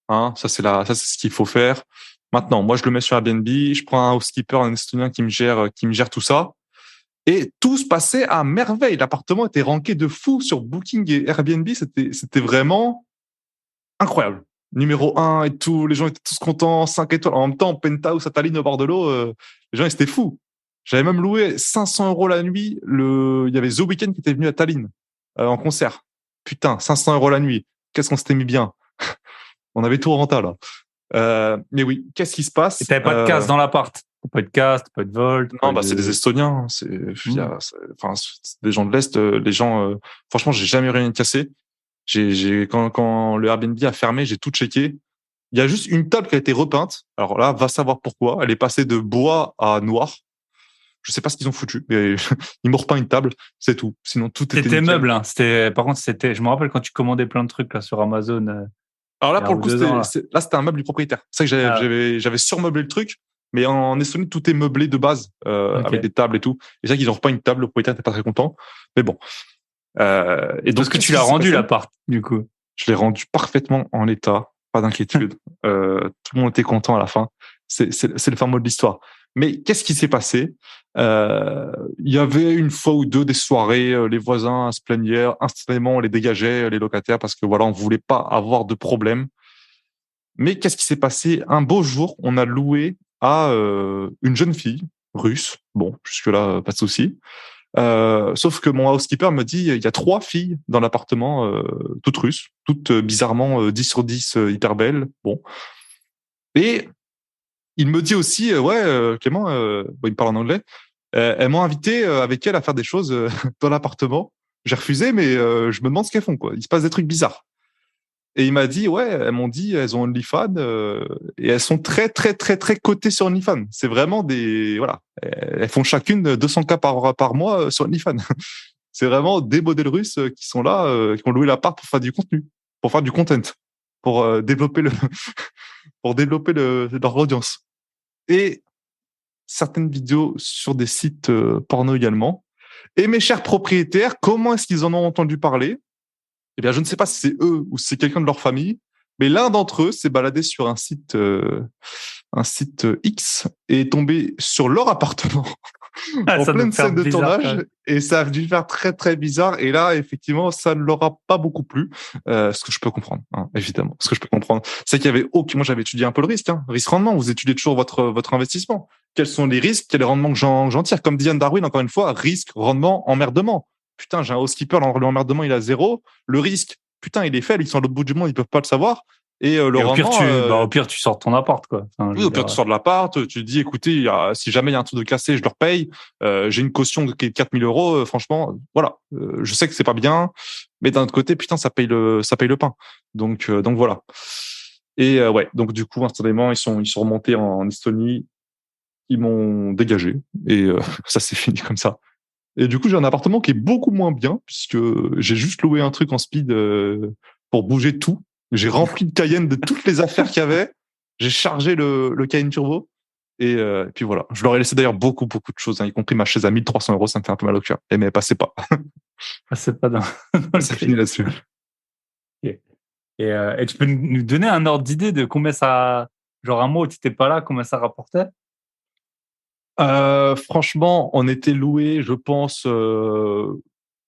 hein, ça c'est ce qu'il faut faire. Maintenant, moi je le mets sur Airbnb, je prends un housekeeper, un estonien qui me gère tout ça. Et tout se passait à merveille. L'appartement était ranké de fou sur Booking et Airbnb. C'était vraiment incroyable. Numéro 1 et tout. Les gens étaient tous contents, 5 étoiles. En même temps, penthouse à Tallinn au bord de l'eau, les gens, ils étaient fous. J'avais même loué 500 € la nuit. Il y avait The Weeknd qui était venu à Tallinn, en concert. Putain, 500 € la nuit. Qu'est-ce qu'on s'était mis bien. On avait tout renta, là. Mais oui, qu'est-ce qui se passe?
Et t'avais pas de casse dans l'appart? Pas de casse, pas de vol?
Non, c'est des Estoniens. Hein. C'est des gens de l'Est. Les gens, franchement, j'ai jamais rien cassé. Quand le Airbnb a fermé, j'ai tout checké. Il y a juste une table qui a été repeinte. Alors là, va savoir pourquoi. Elle est passée de bois à noir. Je sais pas ce qu'ils ont foutu, mais ils m'ont repeint une table, c'est tout. Sinon, tout était
C'était
nickel.
meuble, hein. Par contre, je me rappelle quand tu commandais plein de trucs là sur Amazon.
Alors là, pour le coup,
là,
c'était un meuble du propriétaire. C'est ça que j'avais surmeublé le truc, mais en Estonie, tout est meublé de base, avec des tables et tout. Et c'est ça qu'ils ont repeint une table, le propriétaire n'était pas très content. Mais bon.
Et donc, que tu l'as rendu l'appart, du coup?
Je l'ai rendu parfaitement en état, pas d'inquiétude. Tout le monde était content à la fin. C'est le fin mot de l'histoire. Mais qu'est-ce qui s'est passé? Il y avait une fois ou deux des soirées, les voisins se plaignaient, instantanément on les dégageait, les locataires, parce que voilà, on voulait pas avoir de problème. Mais qu'est-ce qui s'est passé? Un beau jour, on a loué à une jeune fille russe. Bon, jusque-là, pas de souci. Sauf que mon housekeeper me dit, il y a 3 filles dans l'appartement, toutes russes, toutes bizarrement 10 sur 10, hyper belles. Bon. Et il me dit aussi, Clément, il me parle en anglais, elles m'ont invité avec elle à faire des choses dans l'appartement. J'ai refusé, mais je me demande ce qu'elles font, quoi. Il se passe des trucs bizarres. Et il m'a dit, elles m'ont dit, elles ont OnlyFans et elles sont très, très, très, très cotées sur OnlyFans. C'est vraiment voilà. Elles font chacune 200K par mois sur OnlyFans. C'est vraiment des modèles russes qui sont là, qui ont loué l'appart pour faire du contenu, pour faire du content, pour développer leur audience. Et certaines vidéos sur des sites porno également. Et mes chers propriétaires, comment est-ce qu'ils en ont entendu parler? Eh bien, je ne sais pas si c'est eux ou si c'est quelqu'un de leur famille, mais l'un d'entre eux s'est baladé sur un site X et est tombé sur leur appartement en
Ça doit
pleine
faire
scène de
bizarre, quand
tournage
même.
et ça a dû faire très très bizarre. Et là, effectivement, ça ne leur a pas beaucoup plu, ce que je peux comprendre, hein, évidemment. Ce que je peux comprendre, c'est qu'il y avait aucun. Moi, j'avais étudié un peu le risque, risque rendement. Vous étudiez toujours votre investissement. Quels sont les risques, quels sont les rendements que j'en tire? Comme dit Ian Darwin, encore une fois, risque, rendement, emmerdement. Putain, j'ai un housekeeper, l'emmerdement il a 0. Le risque, putain, il est faible. Ils sont à l'autre bout du monde, ils peuvent pas le savoir. Et le
Et au pire,
rendement,
au pire, tu sors de ton appart, quoi. Enfin, je
oui,
veux
au pire,
dire,
tu sors de l'appart, tu te dis, écoutez, si jamais il y a un truc de cassé, je leur paye. J'ai une caution de 4 000 euros. Franchement, voilà. Je sais que c'est pas bien, mais d'un autre côté, putain, ça paye le pain. Donc voilà. Et ouais, donc du coup, instantanément, ils sont remontés en Estonie. Ils m'ont dégagé et ça s'est fini comme ça. Et du coup, j'ai un appartement qui est beaucoup moins bien puisque j'ai juste loué un truc en speed pour bouger tout. J'ai rempli le Cayenne de toutes les affaires qu'il y avait. J'ai chargé le Cayenne Turbo. Et puis voilà. Je leur ai laissé d'ailleurs beaucoup, beaucoup de choses, y compris ma chaise à 1 300 euros. Ça me fait un peu mal au cœur. Mais elle passait pas.
c'est pas dans
Ça finit là-dessus.
Ok. Et tu peux nous donner un ordre d'idée de combien ça, genre un mois où tu n'étais pas là, combien ça rapportait?
Franchement, on était loué, je pense. On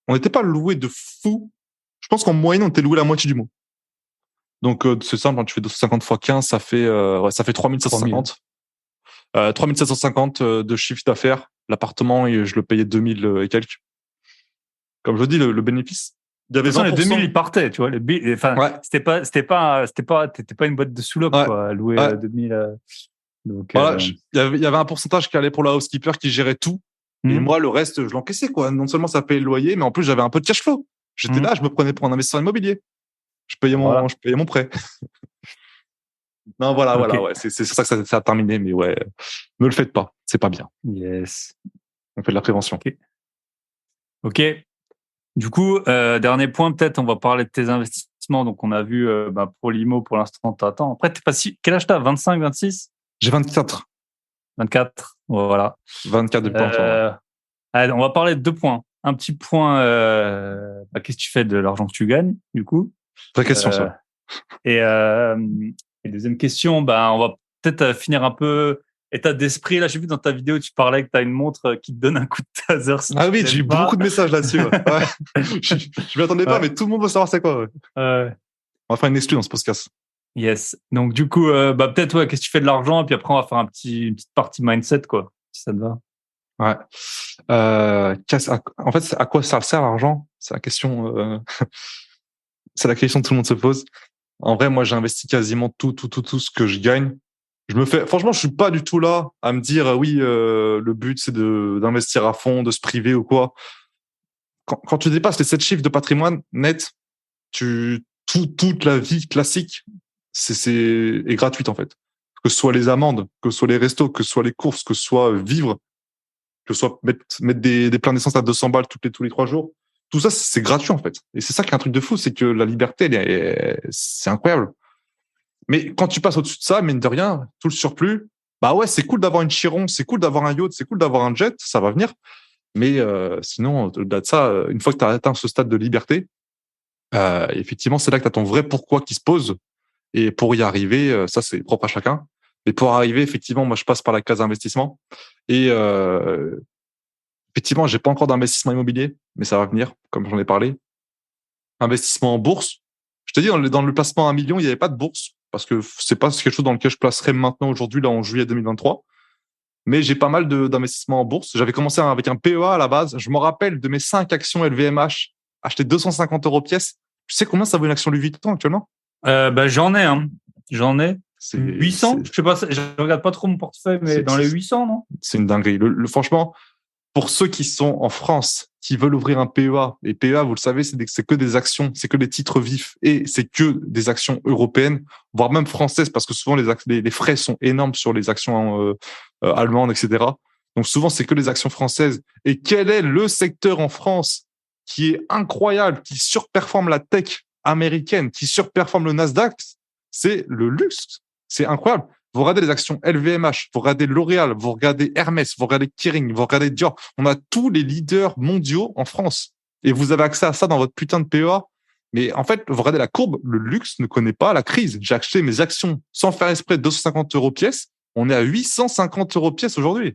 n'était pas loué de fou. Je pense qu'en moyenne, on était loué la moitié du mois. Donc c'est simple, tu fais 250 fois 15, ça fait 3750. 3750 de chiffre d'affaires. L'appartement, je le payais 2000 et quelques. Comme je dis, le bénéfice, il y avait
De toute façon,
20%.
les 2000, ils partaient, tu vois. Enfin,
Ouais.
t'étais pas une boîte de sous-loc,
Ouais.
quoi, à louer
Ouais.
2000. Donc,
Voilà, il y avait un pourcentage qui allait pour la housekeeper qui gérait tout. Et
Mhm.
moi, le reste, je l'encaissais, quoi. Non seulement ça payait le loyer, mais en plus, j'avais un peu de cash flow. J'étais là, je me prenais pour un investisseur immobilier. Je payais mon prêt. Non, voilà,
Ok.
ouais. C'est ça que ça a terminé, mais ouais. Ne le faites pas. C'est pas bien.
Yes.
On fait de la prévention.
Ok. Du coup, dernier point, peut-être, on va parler de tes investissements. Donc, on a vu, pour l'IMO, pour l'instant, t'attends. Après, t'es pas si, quel âge t'as? 25, 26?
J'ai 24.
24. Voilà.
24 depuis pas longtemps.
Allez, on va parler de 2 points. Un petit point, qu'est-ce que tu fais de l'argent que tu gagnes, du coup?
Vraie question, ça.
Et deuxième question, on va peut-être finir un peu état d'esprit. Là, j'ai vu dans ta vidéo, tu parlais que tu as une montre qui te donne un coup de taser.
Ah oui, j'ai eu beaucoup de messages là-dessus. Ouais. Je m'y attendais pas, mais tout le monde veut savoir c'est quoi. Ouais. On va faire une exclu dans ce podcast.
Yes. Donc, du coup, peut-être, qu'est-ce que tu fais de l'argent? Et puis après, on va faire une petite partie mindset, quoi, si ça te va.
Ouais. En fait, à quoi ça sert l'argent? C'est la question. C'est la question que tout le monde se pose. En vrai, moi, j'ai investi quasiment tout ce que je gagne. Franchement, je suis pas du tout là à me dire oui, le but c'est d'investir à fond, de se priver ou quoi. Quand tu dépasses les 7 chiffres de patrimoine net, toute la vie classique, est gratuite en fait. Que ce soit les amendes, que ce soit les restos, que ce soit les courses, que ce soit vivre, que ce soit mettre des pleins d'essence à 200 balles tous les 3 jours. Tout ça, c'est gratuit en fait. Et c'est ça qui est un truc de fou, c'est que la liberté, c'est incroyable. Mais quand tu passes au-dessus de ça, mine de rien, tout le surplus, bah ouais, c'est cool d'avoir une Chiron, c'est cool d'avoir un yacht, c'est cool d'avoir un jet, ça va venir. Mais sinon, au-delà de ça, une fois que tu as atteint ce stade de liberté, effectivement, c'est là que tu as ton vrai pourquoi qui se pose. Et pour y arriver, ça c'est propre à chacun. Mais pour arriver, effectivement, moi je passe par la case investissement. Et effectivement, j'ai pas encore d'investissement immobilier, mais ça va venir, comme j'en ai parlé. Investissement en bourse. Je te dis, dans le placement à 1 million, il n'y avait pas de bourse parce que c'est pas quelque chose dans lequel je placerais maintenant aujourd'hui, là, en juillet 2023. Mais j'ai pas mal d'investissements en bourse. J'avais commencé avec un PEA à la base. Je me rappelle de mes 5 actions LVMH, acheter 250 € pièce. Tu sais combien ça vaut une action Louis Vuitton actuellement?
J'en ai, hein. J'en ai.
C'est
800? Je sais pas, je regarde pas trop mon portefeuille, mais dans les 800, non?
C'est une dinguerie. Franchement, pour ceux qui sont en France, qui veulent ouvrir un PEA, et PEA, vous le savez, c'est que des actions, c'est que des titres vifs, et c'est que des actions européennes, voire même françaises, parce que souvent les frais sont énormes sur les actions allemandes, etc. Donc souvent, c'est que les actions françaises. Et quel est le secteur en France qui est incroyable, qui surperforme la tech américaine, qui surperforme le Nasdaq? C'est le luxe. C'est incroyable. Vous regardez les actions LVMH, vous regardez L'Oréal, vous regardez Hermès, vous regardez Kering, vous regardez Dior. On a tous les leaders mondiaux en France. Et vous avez accès à ça dans votre putain de PEA. Mais en fait, vous regardez la courbe, le luxe ne connaît pas la crise. J'ai acheté mes actions sans faire exprès 250 euros pièce. On est à 850 euros pièce aujourd'hui.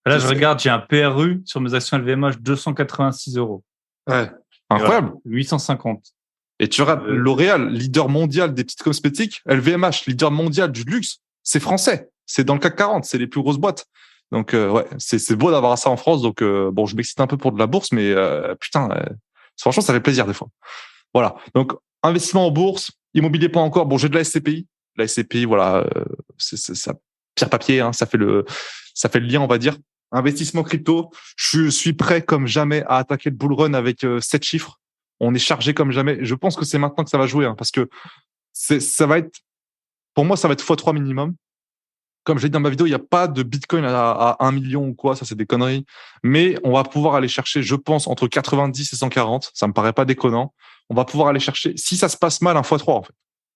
Là, je regarde, j'ai un PRU sur mes actions LVMH, 286 euros.
Ouais, incroyable.
Voilà, 850.
Et tu regardes L'Oréal, leader mondial des petites cosmétiques, LVMH, leader mondial du luxe, c'est français. C'est dans le CAC 40, c'est les plus grosses boîtes. Donc, ouais, c'est beau d'avoir ça en France. Donc, bon, je m'excite un peu pour de la bourse, mais putain, franchement, ça fait plaisir des fois. Voilà. Donc, investissement en bourse, immobilier pas encore. Bon, j'ai de la SCPI. La SCPI, voilà, c'est ça, pierre papier, hein, ça fait le lien, on va dire. Investissement crypto, je suis prêt comme jamais à attaquer le bull run avec 7 chiffres. On est chargé comme jamais. Je pense que c'est maintenant que ça va jouer, hein, parce que ça va être, pour moi, ça va être x3 minimum. Comme je l'ai dit dans ma vidéo, il n'y a pas de Bitcoin à 1 million ou quoi, ça c'est des conneries. Mais on va pouvoir aller chercher, je pense, entre 90 et 140. Ça me paraît pas déconnant. On va pouvoir aller chercher, si ça se passe mal, un x3 en fait.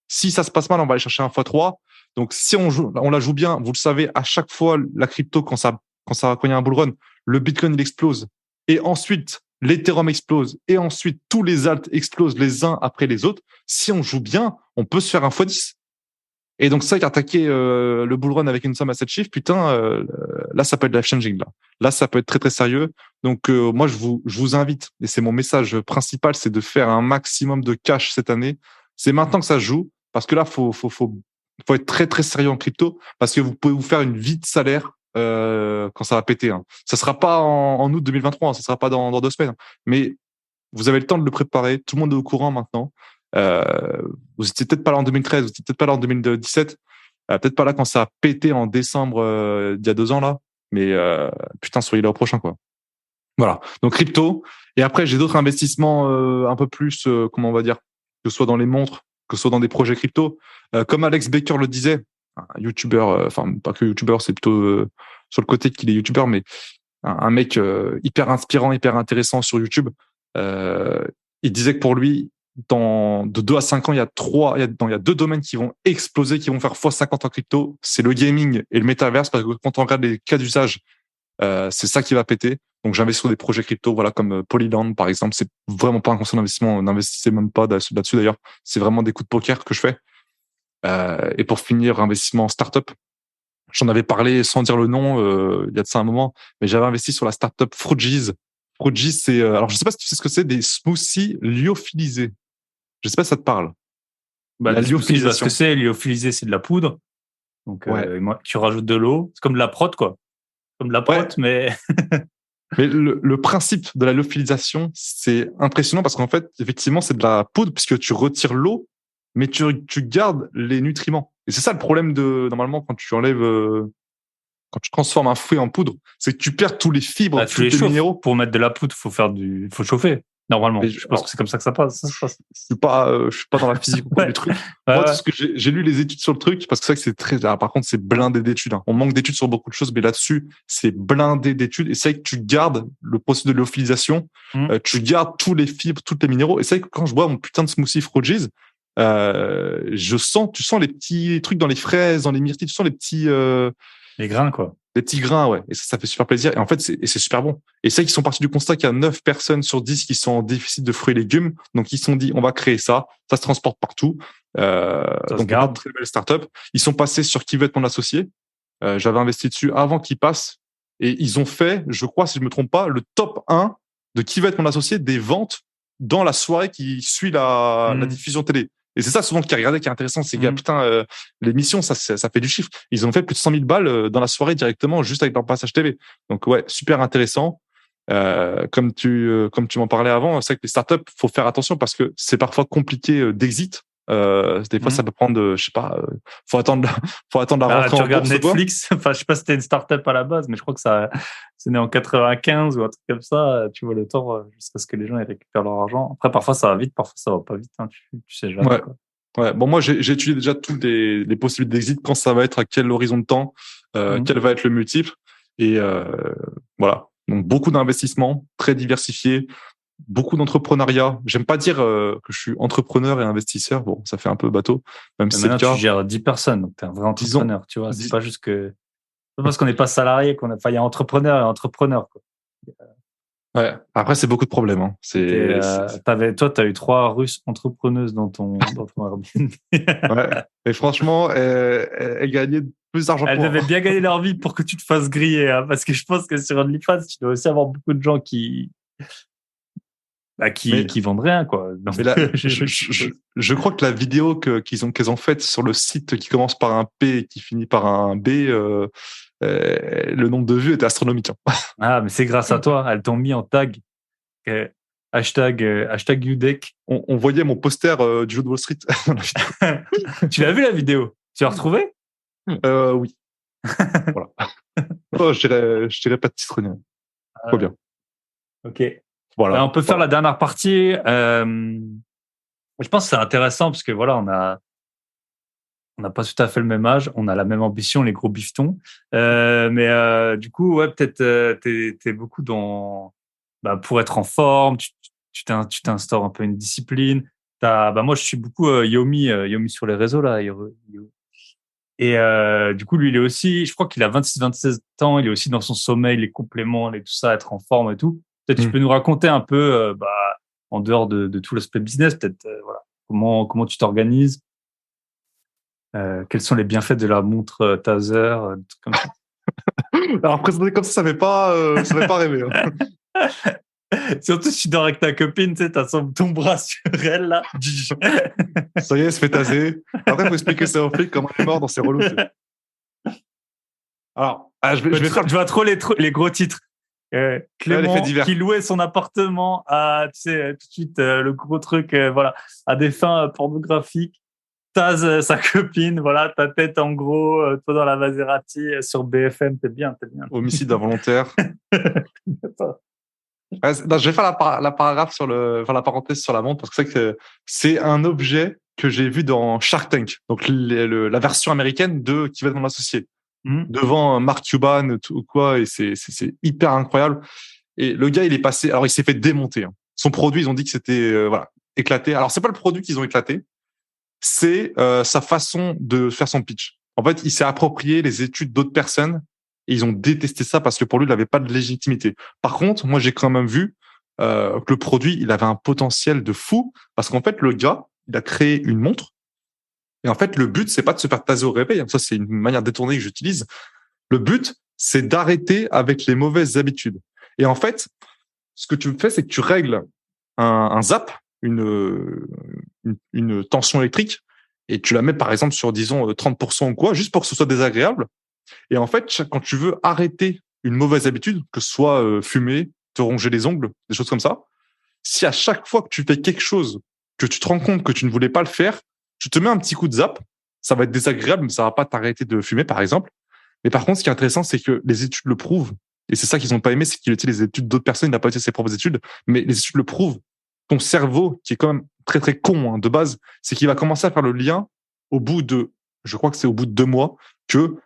Si ça se passe mal, on va aller chercher un x3. Donc si on la joue bien, vous le savez, à chaque fois, la crypto, quand il y a un bull run, le Bitcoin il explose. Et ensuite, l'Ethereum explose. Et ensuite, tous les alts explosent les uns après les autres. Si on joue bien, on peut se faire un x10. Et donc, ça, attaquer le bull run avec une somme à 7 chiffres, putain, là, ça peut être life changing. Là, ça peut être très, très sérieux. Donc, moi, je vous invite, et c'est mon message principal, c'est de faire un maximum de cash cette année. C'est maintenant que ça se joue, parce que là, faut être très, très sérieux en crypto, parce que vous pouvez vous faire une vie de salaire quand ça va péter. Hein. Ça sera pas en août 2023, hein, ça sera pas dans 2 semaines. Hein. Mais vous avez le temps de le préparer. Tout le monde est au courant maintenant. Vous étiez peut-être pas là en 2013, vous étiez peut-être pas là en 2017, peut-être pas là quand ça a pété en décembre d'il y a 2 ans là, mais putain, soyez là au prochain quoi. Voilà. Donc crypto. Et après, j'ai d'autres investissements un peu plus, comment on va dire, que ce soit dans les montres, que ce soit dans des projets crypto. Comme Alex Baker le disait, un youtubeur, enfin pas que youtubeur, c'est plutôt sur le côté qu'il est youtubeur, mais un mec hyper inspirant, hyper intéressant sur YouTube. Il disait que pour lui, de 2 à 5 ans, il y a 2 domaines qui vont exploser, qui vont faire x50 en crypto. C'est le gaming et le métaverse, parce que quand on regarde les cas d'usage, c'est ça qui va péter. Donc, j'investis sur des projets crypto, voilà, comme Polyland, par exemple. C'est vraiment pas un conseil d'investissement. N'investissez même pas là-dessus, d'ailleurs. C'est vraiment des coups de poker que je fais. Et pour finir, investissement en startup. J'en avais parlé sans dire le nom, il y a de ça un moment, mais j'avais investi sur la startup Fruities. Fruities, c'est, alors je sais pas si tu sais ce que c'est, des smoothies lyophilisés. Je sais pas si ça te parle.
Bah, la lyophilisation. Ce que c'est, lyophilisé, c'est de la poudre. Donc,
ouais.
Tu rajoutes de l'eau. C'est comme de la prot, quoi. Comme de la prot, ouais. Mais.
Mais le principe de la lyophilisation, c'est impressionnant parce qu'en fait, effectivement, c'est de la poudre puisque tu retires l'eau, mais tu gardes les nutriments. Et c'est ça le problème normalement, quand tu quand tu transformes un fruit en poudre, c'est que tu perds tous les fibres, tous les minéraux.
Pour mettre de la poudre, faut chauffer. Normalement, je pense que c'est comme ça que ça passe.
Je suis pas dans la physique ou quoi du truc. Moi, tout ce que j'ai lu les études sur le truc, parce que c'est vrai que c'est très. Par contre, c'est blindé d'études. Hein. On manque d'études sur beaucoup de choses, mais là-dessus, c'est blindé d'études. Et c'est vrai que tu gardes le processus de lyophilisation, tu gardes tous les fibres, tous les minéraux. Et c'est vrai que quand je bois mon putain de smoothie Fruities, tu sens les petits trucs dans les fraises, dans les myrtilles, tu sens les petits.
Les grains, quoi.
Les petits grains, ouais. Et ça fait super plaisir. Et en fait, c'est super bon. Et c'est vrai qu'ils sont partis du constat qu'il y a 9 personnes sur 10 qui sont en déficit de fruits et légumes. Donc, ils se sont dit, on va créer ça. Ça se transporte partout. Donc, une très belle startup. Ils sont passés sur Qui veut être mon associé. J'avais investi dessus avant qu'ils passent. Et ils ont fait, je crois, si je me trompe pas, le top 1 de Qui veut être mon associé des ventes dans la soirée qui suit la diffusion télé. Et c'est ça souvent qui est intéressant, c'est que putain, l'émission, ça fait du chiffre. Ils ont fait plus de 100 000 balles dans la soirée directement, juste avec leur passage TV. Donc ouais, super intéressant. Comme tu m'en parlais avant, c'est vrai que les startups, faut faire attention parce que c'est parfois compliqué d'exit. Des fois, ça peut prendre, je sais pas, faut attendre la rentrée.
Tu regardes Netflix. Enfin, je sais pas si c'était une startup à la base, mais je crois que c'est né en 95 ou un truc comme ça. Tu vois le temps jusqu'à ce que les gens ils récupèrent leur argent. Après, parfois ça va vite, parfois ça va pas vite. Hein, tu sais jamais.
Ouais.
Quoi.
Ouais. Bon, moi, j'ai étudié déjà toutes les possibilités d'exit, quand ça va être, à quel horizon de temps, quel va être le multiple, et voilà. Donc beaucoup d'investissements, très diversifiés. beaucoup d'entrepreneuriat. J'aime pas dire que je suis entrepreneur et investisseur. Bon, ça fait un peu bateau, même si
Mais
c'est le
maintenant,
cas.
tu gères 10 personnes, donc tu es un vrai
Disons,
entrepreneur, tu vois. C'est
dis-
pas juste que, c'est pas parce qu'on n'est pas salarié enfin, il y a entrepreneur et entrepreneur, quoi.
ouais. Après, c'est beaucoup de problèmes. Hein.
Toi, tu as eu 3 Russes entrepreneuses dans ton Airbnb.
Ouais. Et franchement, elle gagnait plus d'argent que
Elles
moi.
devaient bien gagner leur vie pour que tu te fasses griller, hein, parce que je pense que sur OnlyFans, tu dois aussi avoir beaucoup de gens
Mais,
qui vendent rien, quoi. Donc,
mais là, je crois que la vidéo qu'elles ont faite sur le site qui commence par un P et qui finit par un B, le nombre de vues était astronomique. Hein.
Ah, mais c'est grâce à toi. Elles t'ont mis en tag. Hashtag UDEC.
On voyait mon poster du jeu de Wall Street dans la vidéo.
Tu l'as vu la vidéo? Tu l'as retrouvée?
Oui. Voilà. Oh, je dirais pas de titre. Trop bien.
Ok.
Voilà.
On peut faire la dernière partie. Je pense que c'est intéressant parce que voilà, on n'a pas tout à fait le même âge, on a la même ambition, les gros bifetons. Mais du coup, ouais, peut-être t'es beaucoup dans pour être en forme, tu t'instaures un peu une discipline. Moi, je suis beaucoup Yomi sur les réseaux là. Et du coup, lui, il est aussi, je crois qu'il a 26 ans, il est aussi dans son sommeil, les compléments, et tout ça, être en forme et tout. Peut-être tu peux nous raconter un peu, en dehors de tout l'aspect business, peut-être voilà, comment tu t'organises, quels sont les bienfaits de la montre Taser, des trucs comme ça.
Alors présenter comme ça fait pas rêver. Hein.
Surtout si tu dors avec ta copine, tu sais, t'as ton bras sur elle là.
Ça y est, elle se fait taser. Après, il faut expliquer ça aux flics comment elle est morte dans ses relous. Alors, je vais faire.
Tu vois trop les gros titres. Clément qui louait son appartement à, tu sais, tout de suite le gros truc, voilà, à des fins pornographiques. Tase sa copine, voilà, ta tête en gros, toi dans la Maserati sur BFM, t'es bien.
Homicide involontaire. Non, je vais faire la paragraphe la parenthèse sur la montre parce que c'est que c'est un objet que j'ai vu dans Shark Tank, donc la version américaine de Qui va être mon associé, devant Mark Cuban ou quoi, et c'est hyper incroyable. Et le gars, il est passé, alors il s'est fait démonter. Hein. Son produit, ils ont dit que c'était voilà, éclaté. Alors c'est pas le produit qu'ils ont éclaté, c'est sa façon de faire son pitch. En fait, il s'est approprié les études d'autres personnes et ils ont détesté ça parce que pour lui, il n'avait pas de légitimité. Par contre, moi, j'ai quand même vu que le produit, il avait un potentiel de fou parce qu'en fait, le gars, il a créé une montre et en fait, le but, c'est pas de se faire taser au réveil. Ça, c'est une manière détournée que j'utilise. Le but, c'est d'arrêter avec les mauvaises habitudes. Et en fait, ce que tu fais, c'est que tu règles un zap, une tension électrique, et tu la mets par exemple sur, disons, 30% ou quoi, juste pour que ce soit désagréable. Et en fait, quand tu veux arrêter une mauvaise habitude, que ce soit fumer, te ronger les ongles, des choses comme ça, si à chaque fois que tu fais quelque chose, que tu te rends compte que tu ne voulais pas le faire, tu te mets un petit coup de zap, ça va être désagréable, mais ça va pas t'arrêter de fumer, par exemple. Mais par contre, ce qui est intéressant, c'est que les études le prouvent. Et c'est ça qu'ils n'ont pas aimé, c'est qu'il utilisent les études d'autres personnes, il n'a pas utilisé ses propres études, mais les études le prouvent. Ton cerveau, qui est quand même très très con hein, de base, c'est qu'il va commencer à faire le lien au bout de, je crois que c'est au bout de 2 mois, que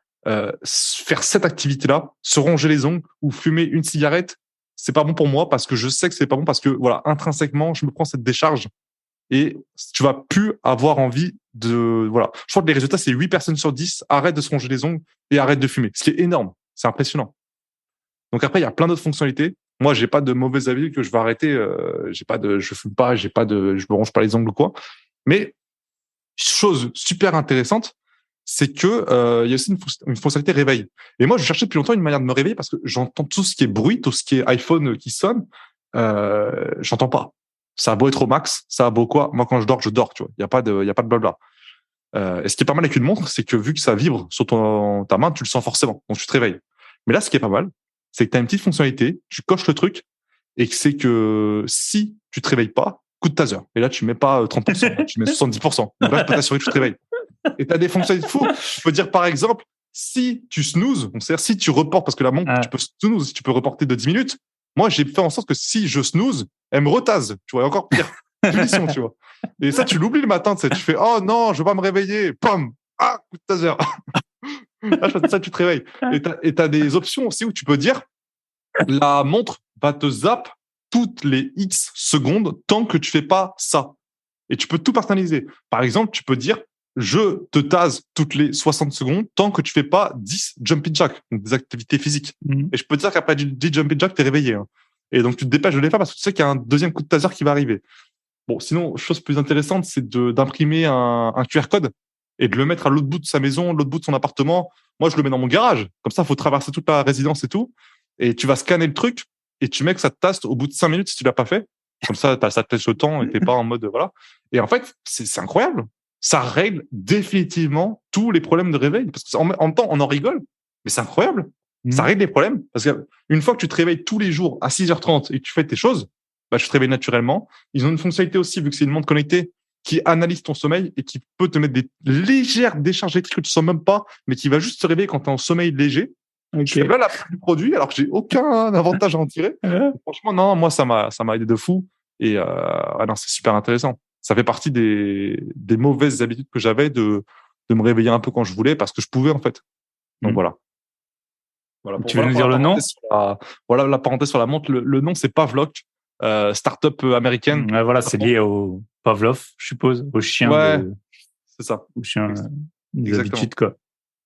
faire cette activité-là, se ronger les ongles ou fumer une cigarette, c'est pas bon pour moi parce que je sais que c'est pas bon parce que voilà, intrinsèquement, je me prends cette décharge et tu vas plus avoir envie de voilà. Je crois que les résultats, c'est 8 personnes sur 10 arrêtent de se ronger les ongles et arrêtent de fumer, ce qui est énorme. C'est impressionnant. Donc après, il y a plein d'autres fonctionnalités. Moi, j'ai pas de mauvaises habitudes que je vais arrêter. Je fume pas, je me ronge pas les ongles ou quoi. Mais chose super intéressante, c'est que il y a aussi une fonctionnalité réveil. Et moi, je cherchais depuis longtemps une manière de me réveiller parce que j'entends tout ce qui est bruit, tout ce qui est iPhone qui sonne, j'entends pas. Ça a beau être au max, ça a beau quoi. Moi, quand je dors, tu vois. Il y a pas de blabla. Et ce qui est pas mal avec une montre, c'est que vu que ça vibre sur ta main, tu le sens forcément. Donc tu te réveilles. Mais là, ce qui est pas mal, c'est que tu as une petite fonctionnalité, tu coches le truc, et que c'est que si tu te réveilles pas, coup de taser. Et là, tu mets pas 30%, tu mets 70%. Donc là, tu peux t'assurer que tu te réveilles. Et tu as des fonctionnalités fous. Tu peux dire, par exemple, si tu snoozes, c'est-à-dire si tu reportes, parce que la montre, tu peux snooze, tu peux reporter de 10 minutes. Moi, j'ai fait en sorte que si je snooze, elle me retase. Tu vois, encore pire. Punition, tu vois. Et ça, tu l'oublies le matin, tu sais. Tu fais, oh non, je vais pas me réveiller. Pam! Ah, coup de taser. Là, ça, tu te réveilles. Et t'as des options aussi où tu peux dire, la montre va te zap toutes les X secondes tant que tu fais pas ça. Et tu peux tout personnaliser. Par exemple, tu peux dire, je te tase toutes les 60 secondes tant que tu fais pas 10 jumping jacks, donc des activités physiques. Et je peux te dire qu'après 10 jumping jacks, t'es réveillé. Hein. Et donc, tu te dépêches de les faire parce que tu sais qu'il y a un deuxième coup de taser qui va arriver. Bon, sinon, chose plus intéressante, c'est d'imprimer un QR code et de le mettre à l'autre bout de sa maison, l'autre bout de son appartement. Moi, je le mets dans mon garage. Comme ça, il faut traverser toute la résidence et tout. Et tu vas scanner le truc et tu mets que ça te taste au bout de 5 minutes si tu l'as pas fait. Comme ça te laisse le temps et t'es pas en mode, voilà. Et en fait, c'est incroyable. Ça règle définitivement tous les problèmes de réveil. Parce qu'en même temps, on en rigole, mais c'est incroyable. Ça règle les problèmes. Parce qu'une fois que tu te réveilles tous les jours à 6h30 et que tu fais tes choses, bah, tu te réveilles naturellement. Ils ont une fonctionnalité aussi, vu que c'est une montre connectée, qui analyse ton sommeil et qui peut te mettre des légères décharges électriques que tu sens même pas, mais qui va juste te réveiller quand tu es en sommeil léger. Okay. Je fais là la pub du produit, alors que j'ai aucun avantage à en tirer. Franchement, non, moi, ça m'a aidé de fou. Et non, c'est super intéressant. Ça fait partie des mauvaises habitudes que j'avais de me réveiller un peu quand je voulais, parce que je pouvais, en fait. Donc voilà.
Tu veux nous dire le nom?
Voilà la parenthèse sur la montre. Le nom, c'est Pavlok, start-up américaine.
Ouais, voilà, c'est lié au Pavlov, je suppose, au chien.
Ouais, c'est ça.
Au chien des habitudes, quoi.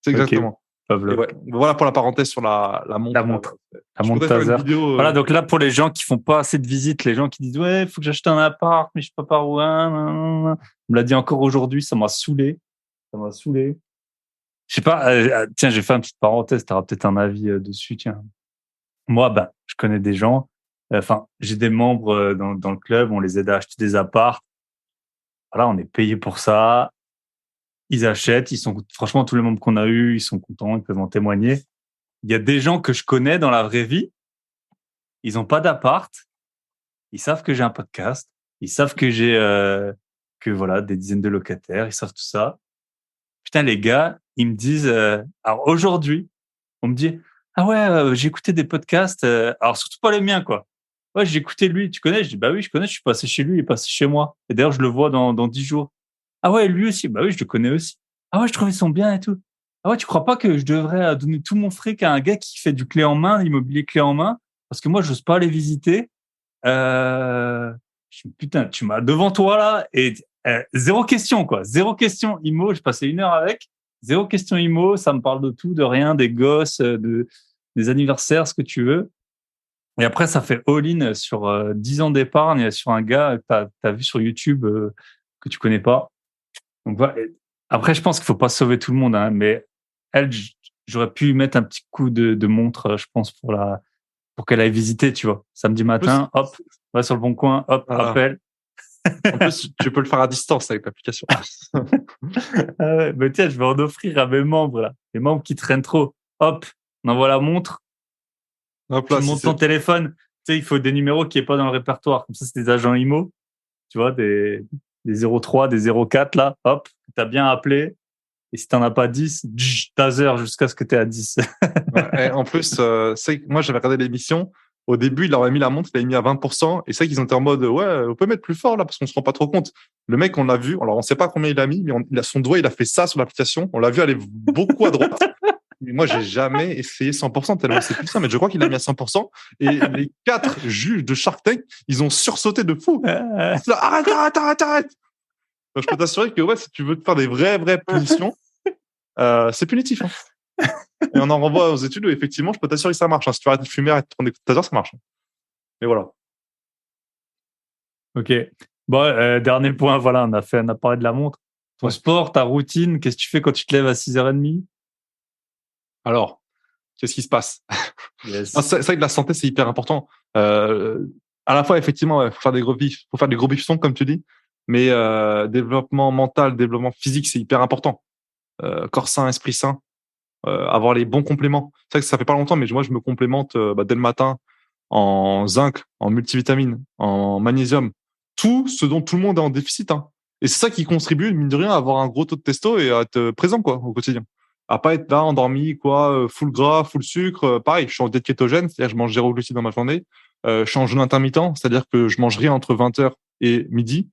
C'est exactement.
Okay. Pavlov.
Ouais, voilà pour la parenthèse sur la montre.
La montre. La montre taser. Voilà, donc là, pour les gens qui font pas assez de visites, les gens qui disent, ouais, il faut que j'achète un appart, mais je sais pas par où. On me l'a dit encore aujourd'hui, ça m'a saoulé. Je sais pas, tiens, j'ai fait une petite parenthèse, tu auras peut-être un avis dessus, tiens. Moi, je connais des gens, j'ai des membres dans le club, on les aide à acheter des apparts. Voilà, on est payé pour ça. Ils achètent, franchement, tous les membres qu'on a eus, ils sont contents, ils peuvent en témoigner. Il y a des gens que je connais dans la vraie vie, ils ont pas d'appart, ils savent que j'ai un podcast, ils savent que j'ai, des dizaines de locataires, ils savent tout ça. Putain, les gars, ils me disent, alors aujourd'hui, on me dit, ah ouais, j'ai écouté des podcasts, alors surtout pas les miens, quoi. Ouais, j'ai écouté lui, tu connais? Je dis, bah oui, je connais, je suis passé chez lui, il est passé chez moi. Et d'ailleurs, je le vois dans 10 jours. Ah ouais, lui aussi, bah oui, je le connais aussi. Ah ouais, je trouvais son bien et tout. Ah ouais, tu crois pas que je devrais donner tout mon fric à un gars qui fait du clé en main, l'immobilier clé en main? Parce que moi, j'ose pas les visiter. Je dis, putain, tu m'as devant toi, là, et zéro question, quoi. Zéro question IMO, j'ai passé 1 heure avec. Zéro question IMO, ça me parle de tout, de rien, des gosses, des anniversaires, ce que tu veux. Et après, ça fait all-in sur 10 ans d'épargne sur un gars que t'as vu sur YouTube que tu connais pas. Donc voilà. Après, je pense qu'il faut pas sauver tout le monde, hein, mais elle, j'aurais pu mettre un petit coup de montre, je pense, pour qu'elle aille visiter, tu vois. Samedi matin, hop, va sur le bon coin, hop, appel.
En plus, tu peux le faire à distance avec l'application.
Ah ouais, mais tiens, je vais en offrir à mes membres, là. Les membres qui traînent trop. Hop, on envoie la montre. Hop là, tu montes ton téléphone. Tu sais, il faut des numéros qui est pas dans le répertoire. Comme ça, c'est des agents IMO. Tu vois, des 03, des 04, là. Hop, t'as bien appelé. Et si t'en as pas 10, taser jusqu'à ce que t'es à 10.
Ouais, en plus, moi, j'avais regardé l'émission. Au début, il leur avait mis la montre, il l'avait mis à 20%. Et c'est qu'ils étaient en mode, ouais, on peut mettre plus fort là, parce qu'on se rend pas trop compte. Le mec, on l'a vu. Alors, on sait pas combien il a mis, mais son doigt, il a fait ça sur l'application. On l'a vu aller beaucoup à droite. Mais moi, j'ai jamais essayé 100% tellement c'est puissant, mais je crois qu'il a mis à 100%. Et les 4 juges de Shark Tank, ils ont sursauté de fou. Arrête. Donc, je peux t'assurer que, ouais, si tu veux te faire des vraies punitions, c'est punitif, hein. Et on en renvoie aux études où, effectivement, je peux t'assurer que ça marche, hein. Si tu arrêtes de fumer, arrêtes de prendre des tasers, ça marche. Mais voilà.
Ok. Bon, dernier point, voilà, on a parlé de la montre. Ton sport, ta routine, qu'est-ce que tu fais quand tu te lèves à 6h30?
Alors, qu'est-ce qui se passe?
Yes.
C'est vrai que la santé, c'est hyper important. À la fois, effectivement, faut faire des gros bifs sons, comme tu dis, mais développement mental, développement physique, c'est hyper important. Corps sain, esprit sain, avoir les bons compléments. C'est vrai que ça fait pas longtemps, mais moi, je me complémente dès le matin en zinc, en multivitamines, en magnésium, tout ce dont tout le monde est en déficit, hein. Et c'est ça qui contribue, mine de rien, à avoir un gros taux de testo et à être présent, quoi, au quotidien. À pas être là, endormi, quoi, full gras, full sucre. Pareil, je suis en diète kétogène, c'est-à-dire que je mange 0 glucides dans ma journée. Je suis en jeûne intermittent, c'est-à-dire que je mange rien entre 20h et midi.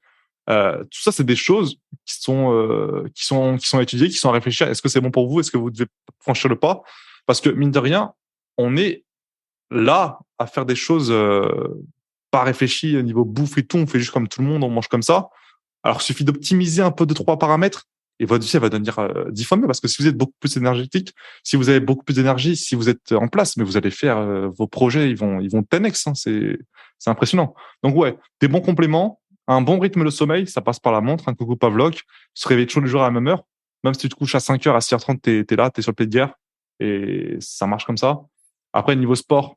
Tout ça, c'est des choses qui sont étudiées, qui sont réfléchies. Est-ce que c'est bon pour vous? Est-ce que vous devez franchir le pas? Parce que, mine de rien, on est là à faire des choses pas réfléchi au niveau bouffe et tout, on fait juste comme tout le monde, on mange comme ça. Alors, il suffit d'optimiser un peu 2-3 paramètres et votre vie, elle va devenir 10 fois mieux parce que si vous êtes beaucoup plus énergétique, si vous avez beaucoup plus d'énergie, si vous êtes en place, mais vous allez faire vos projets, ils vont 10x, hein, c'est impressionnant. Donc, ouais, des bons compléments, un bon rythme de sommeil, ça passe par la montre, un coucou Pavlov, se réveiller toujours les jours à la même heure. Même si tu te couches à 5h, à 6h30, t'es là, t'es sur le pied de guerre et ça marche comme ça. Après, niveau sport,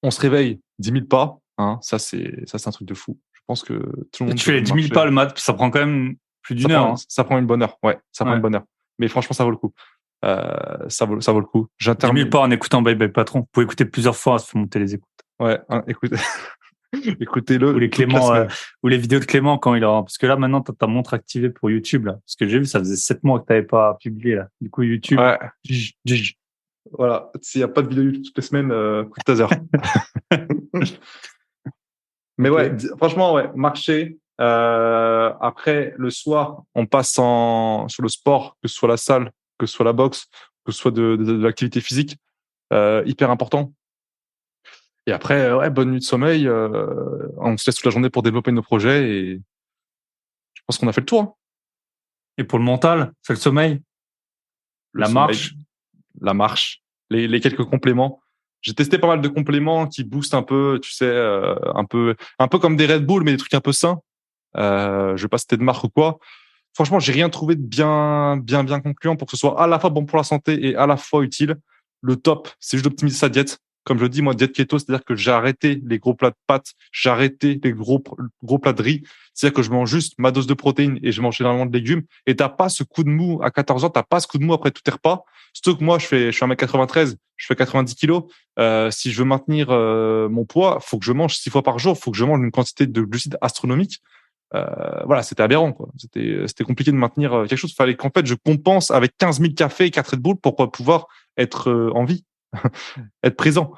on se réveille 10 000 pas. Hein, ça, c'est un truc de fou. Je pense que tout le monde.
Tu fais les 10 000 pas le mat, ça prend quand même plus d'une heure.
Ça prend une bonne heure. Ouais, ça prend une bonne heure. Mais franchement, ça vaut le coup. Ça vaut le coup.
10 000 pas en écoutant Bye Bye Patron. Vous pouvez écouter plusieurs fois, ça fait monter les écoutes.
Ouais, hein, écoutez-le.
Ou les Clément, ou les vidéos de Clément quand il aura. Parce que là, maintenant, t'as ta montre activée pour YouTube, là. Parce que j'ai vu, ça faisait 7 mois que t'avais pas publié, là. Du coup, YouTube.
Ouais. Voilà. S'il n'y a pas de vidéo YouTube toutes les semaines, coup de taser. Mais okay. Ouais, franchement, ouais, marcher. Après, le soir, on passe sur le sport, que ce soit la salle, que ce soit la boxe, que ce soit de l'activité physique, hyper important. Et après, ouais, bonne nuit de sommeil. On se laisse toute la journée pour développer nos projets et je pense qu'on a fait le tour. Hein.
Et pour le mental, c'est le sommeil, la marche,
les quelques compléments. J'ai testé pas mal de compléments qui boostent un peu, tu sais, un peu comme des Red Bull, mais des trucs un peu sains. Je vais pas citer de marque ou quoi. Franchement, j'ai rien trouvé de bien concluant pour que ce soit à la fois bon pour la santé et à la fois utile. Le top, c'est juste d'optimiser sa diète. Comme je le dis, moi, diète keto, c'est-à-dire que j'ai arrêté les gros plats de pâtes, j'ai arrêté les gros plats de riz. C'est-à-dire que je mange juste ma dose de protéines et je mange énormément de légumes. Et t'as pas ce coup de mou à 14 ans, t'as pas ce coup de mou après tous tes repas. Surtout que moi, je suis 1m93, je fais 90 kilos. Si je veux maintenir mon poids, faut que je mange 6 fois par jour, faut que je mange une quantité de glucides astronomique. Voilà, c'était aberrant, quoi. C'était compliqué de maintenir quelque chose. Il fallait qu'en fait, je compense avec 15 000 cafés et 4 Red Bull pour pouvoir être en vie, être présent.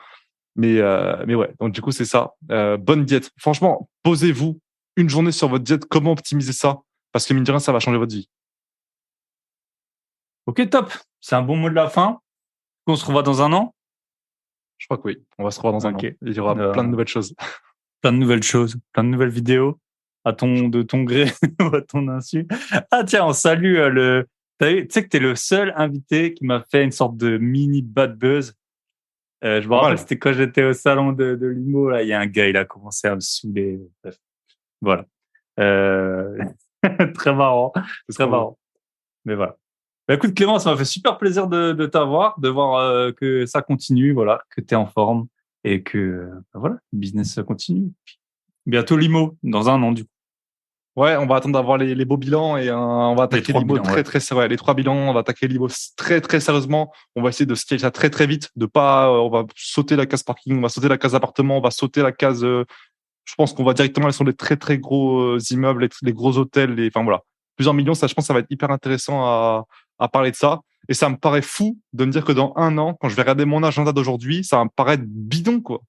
Mais ouais, donc du coup, c'est ça. Bonne diète. Franchement, posez-vous une journée sur votre diète. Comment optimiser ça? Parce que mine de rien, ça va changer votre vie.
Ok, top. C'est un bon mot de la fin. On se revoit dans un an?
Je crois que oui. On va se revoir dans un an. Il y aura plein de nouvelles choses.
Plein de nouvelles choses, plein de nouvelles vidéos. De ton gré ou à ton insu. Ah tiens, on salue tu sais que t'es le seul invité qui m'a fait une sorte de mini bad buzz. Je me rappelle, c'était quand j'étais au salon de Limo, là, il y a un gars, il a commencé à me saouler. Bref. Voilà. Très marrant. Très marrant. Mais voilà. Bah, écoute, Clément, ça m'a fait super plaisir de t'avoir, de voir que ça continue, voilà, que t'es en forme et que, voilà, le business continue. Bientôt Limo, dans un an, du coup.
Ouais, on va attendre d'avoir les beaux bilans et on va attaquer Limo très sérieux. Les 3 bilans, on va attaquer Limo très sérieusement. On va essayer de scaler ça très vite, de pas, on va sauter la case parking, on va sauter la case appartement, on va sauter la case. Je pense qu'on va directement aller sur les très gros immeubles, les gros hôtels, enfin voilà, plusieurs millions. Ça, je pense, que ça va être hyper intéressant à parler de ça. Et ça me paraît fou de me dire que dans un an, quand je vais regarder mon agenda d'aujourd'hui, ça va me paraître bidon, quoi.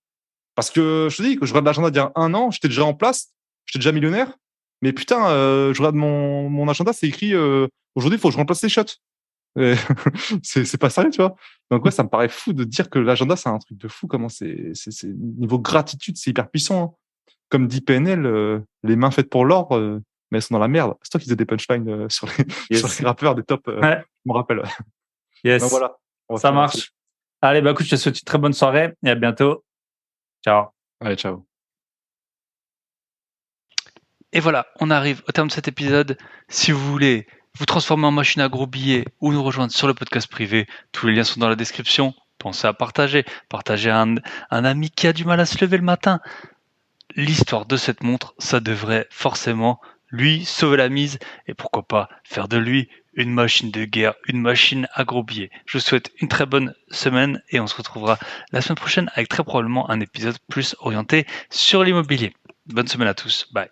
Parce que je te dis que je regarde l'agenda d'il y a un an, j'étais déjà en place, j'étais déjà millionnaire. Mais putain, je regarde mon agenda, c'est écrit aujourd'hui, il faut que je remplace les shots. C'est pas sérieux, tu vois. Donc ouais, ça me paraît fou de dire que l'agenda, c'est un truc de fou. Comment c'est niveau gratitude, c'est hyper puissant. Hein. Comme dit PNL, les mains faites pour l'or, mais elles sont dans la merde. C'est toi qui faisais des punchlines sur les rappeurs des tops.
Ouais.
Je me rappelle.
Yes.
Donc voilà.
Ça marche. Allez, bah écoute, je te souhaite une très bonne soirée et à bientôt. Ciao.
Allez, ciao.
Et voilà, on arrive au terme de cet épisode. Si vous voulez vous transformer en machine à gros billets ou nous rejoindre sur le podcast privé, tous les liens sont dans la description. Pensez à partager à un ami qui a du mal à se lever le matin. L'histoire de cette montre, ça devrait forcément lui sauver la mise et pourquoi pas faire de lui une machine de guerre, une machine à gros billets. Je vous souhaite une très bonne semaine et on se retrouvera la semaine prochaine avec très probablement un épisode plus orienté sur l'immobilier. Bonne semaine à tous, bye.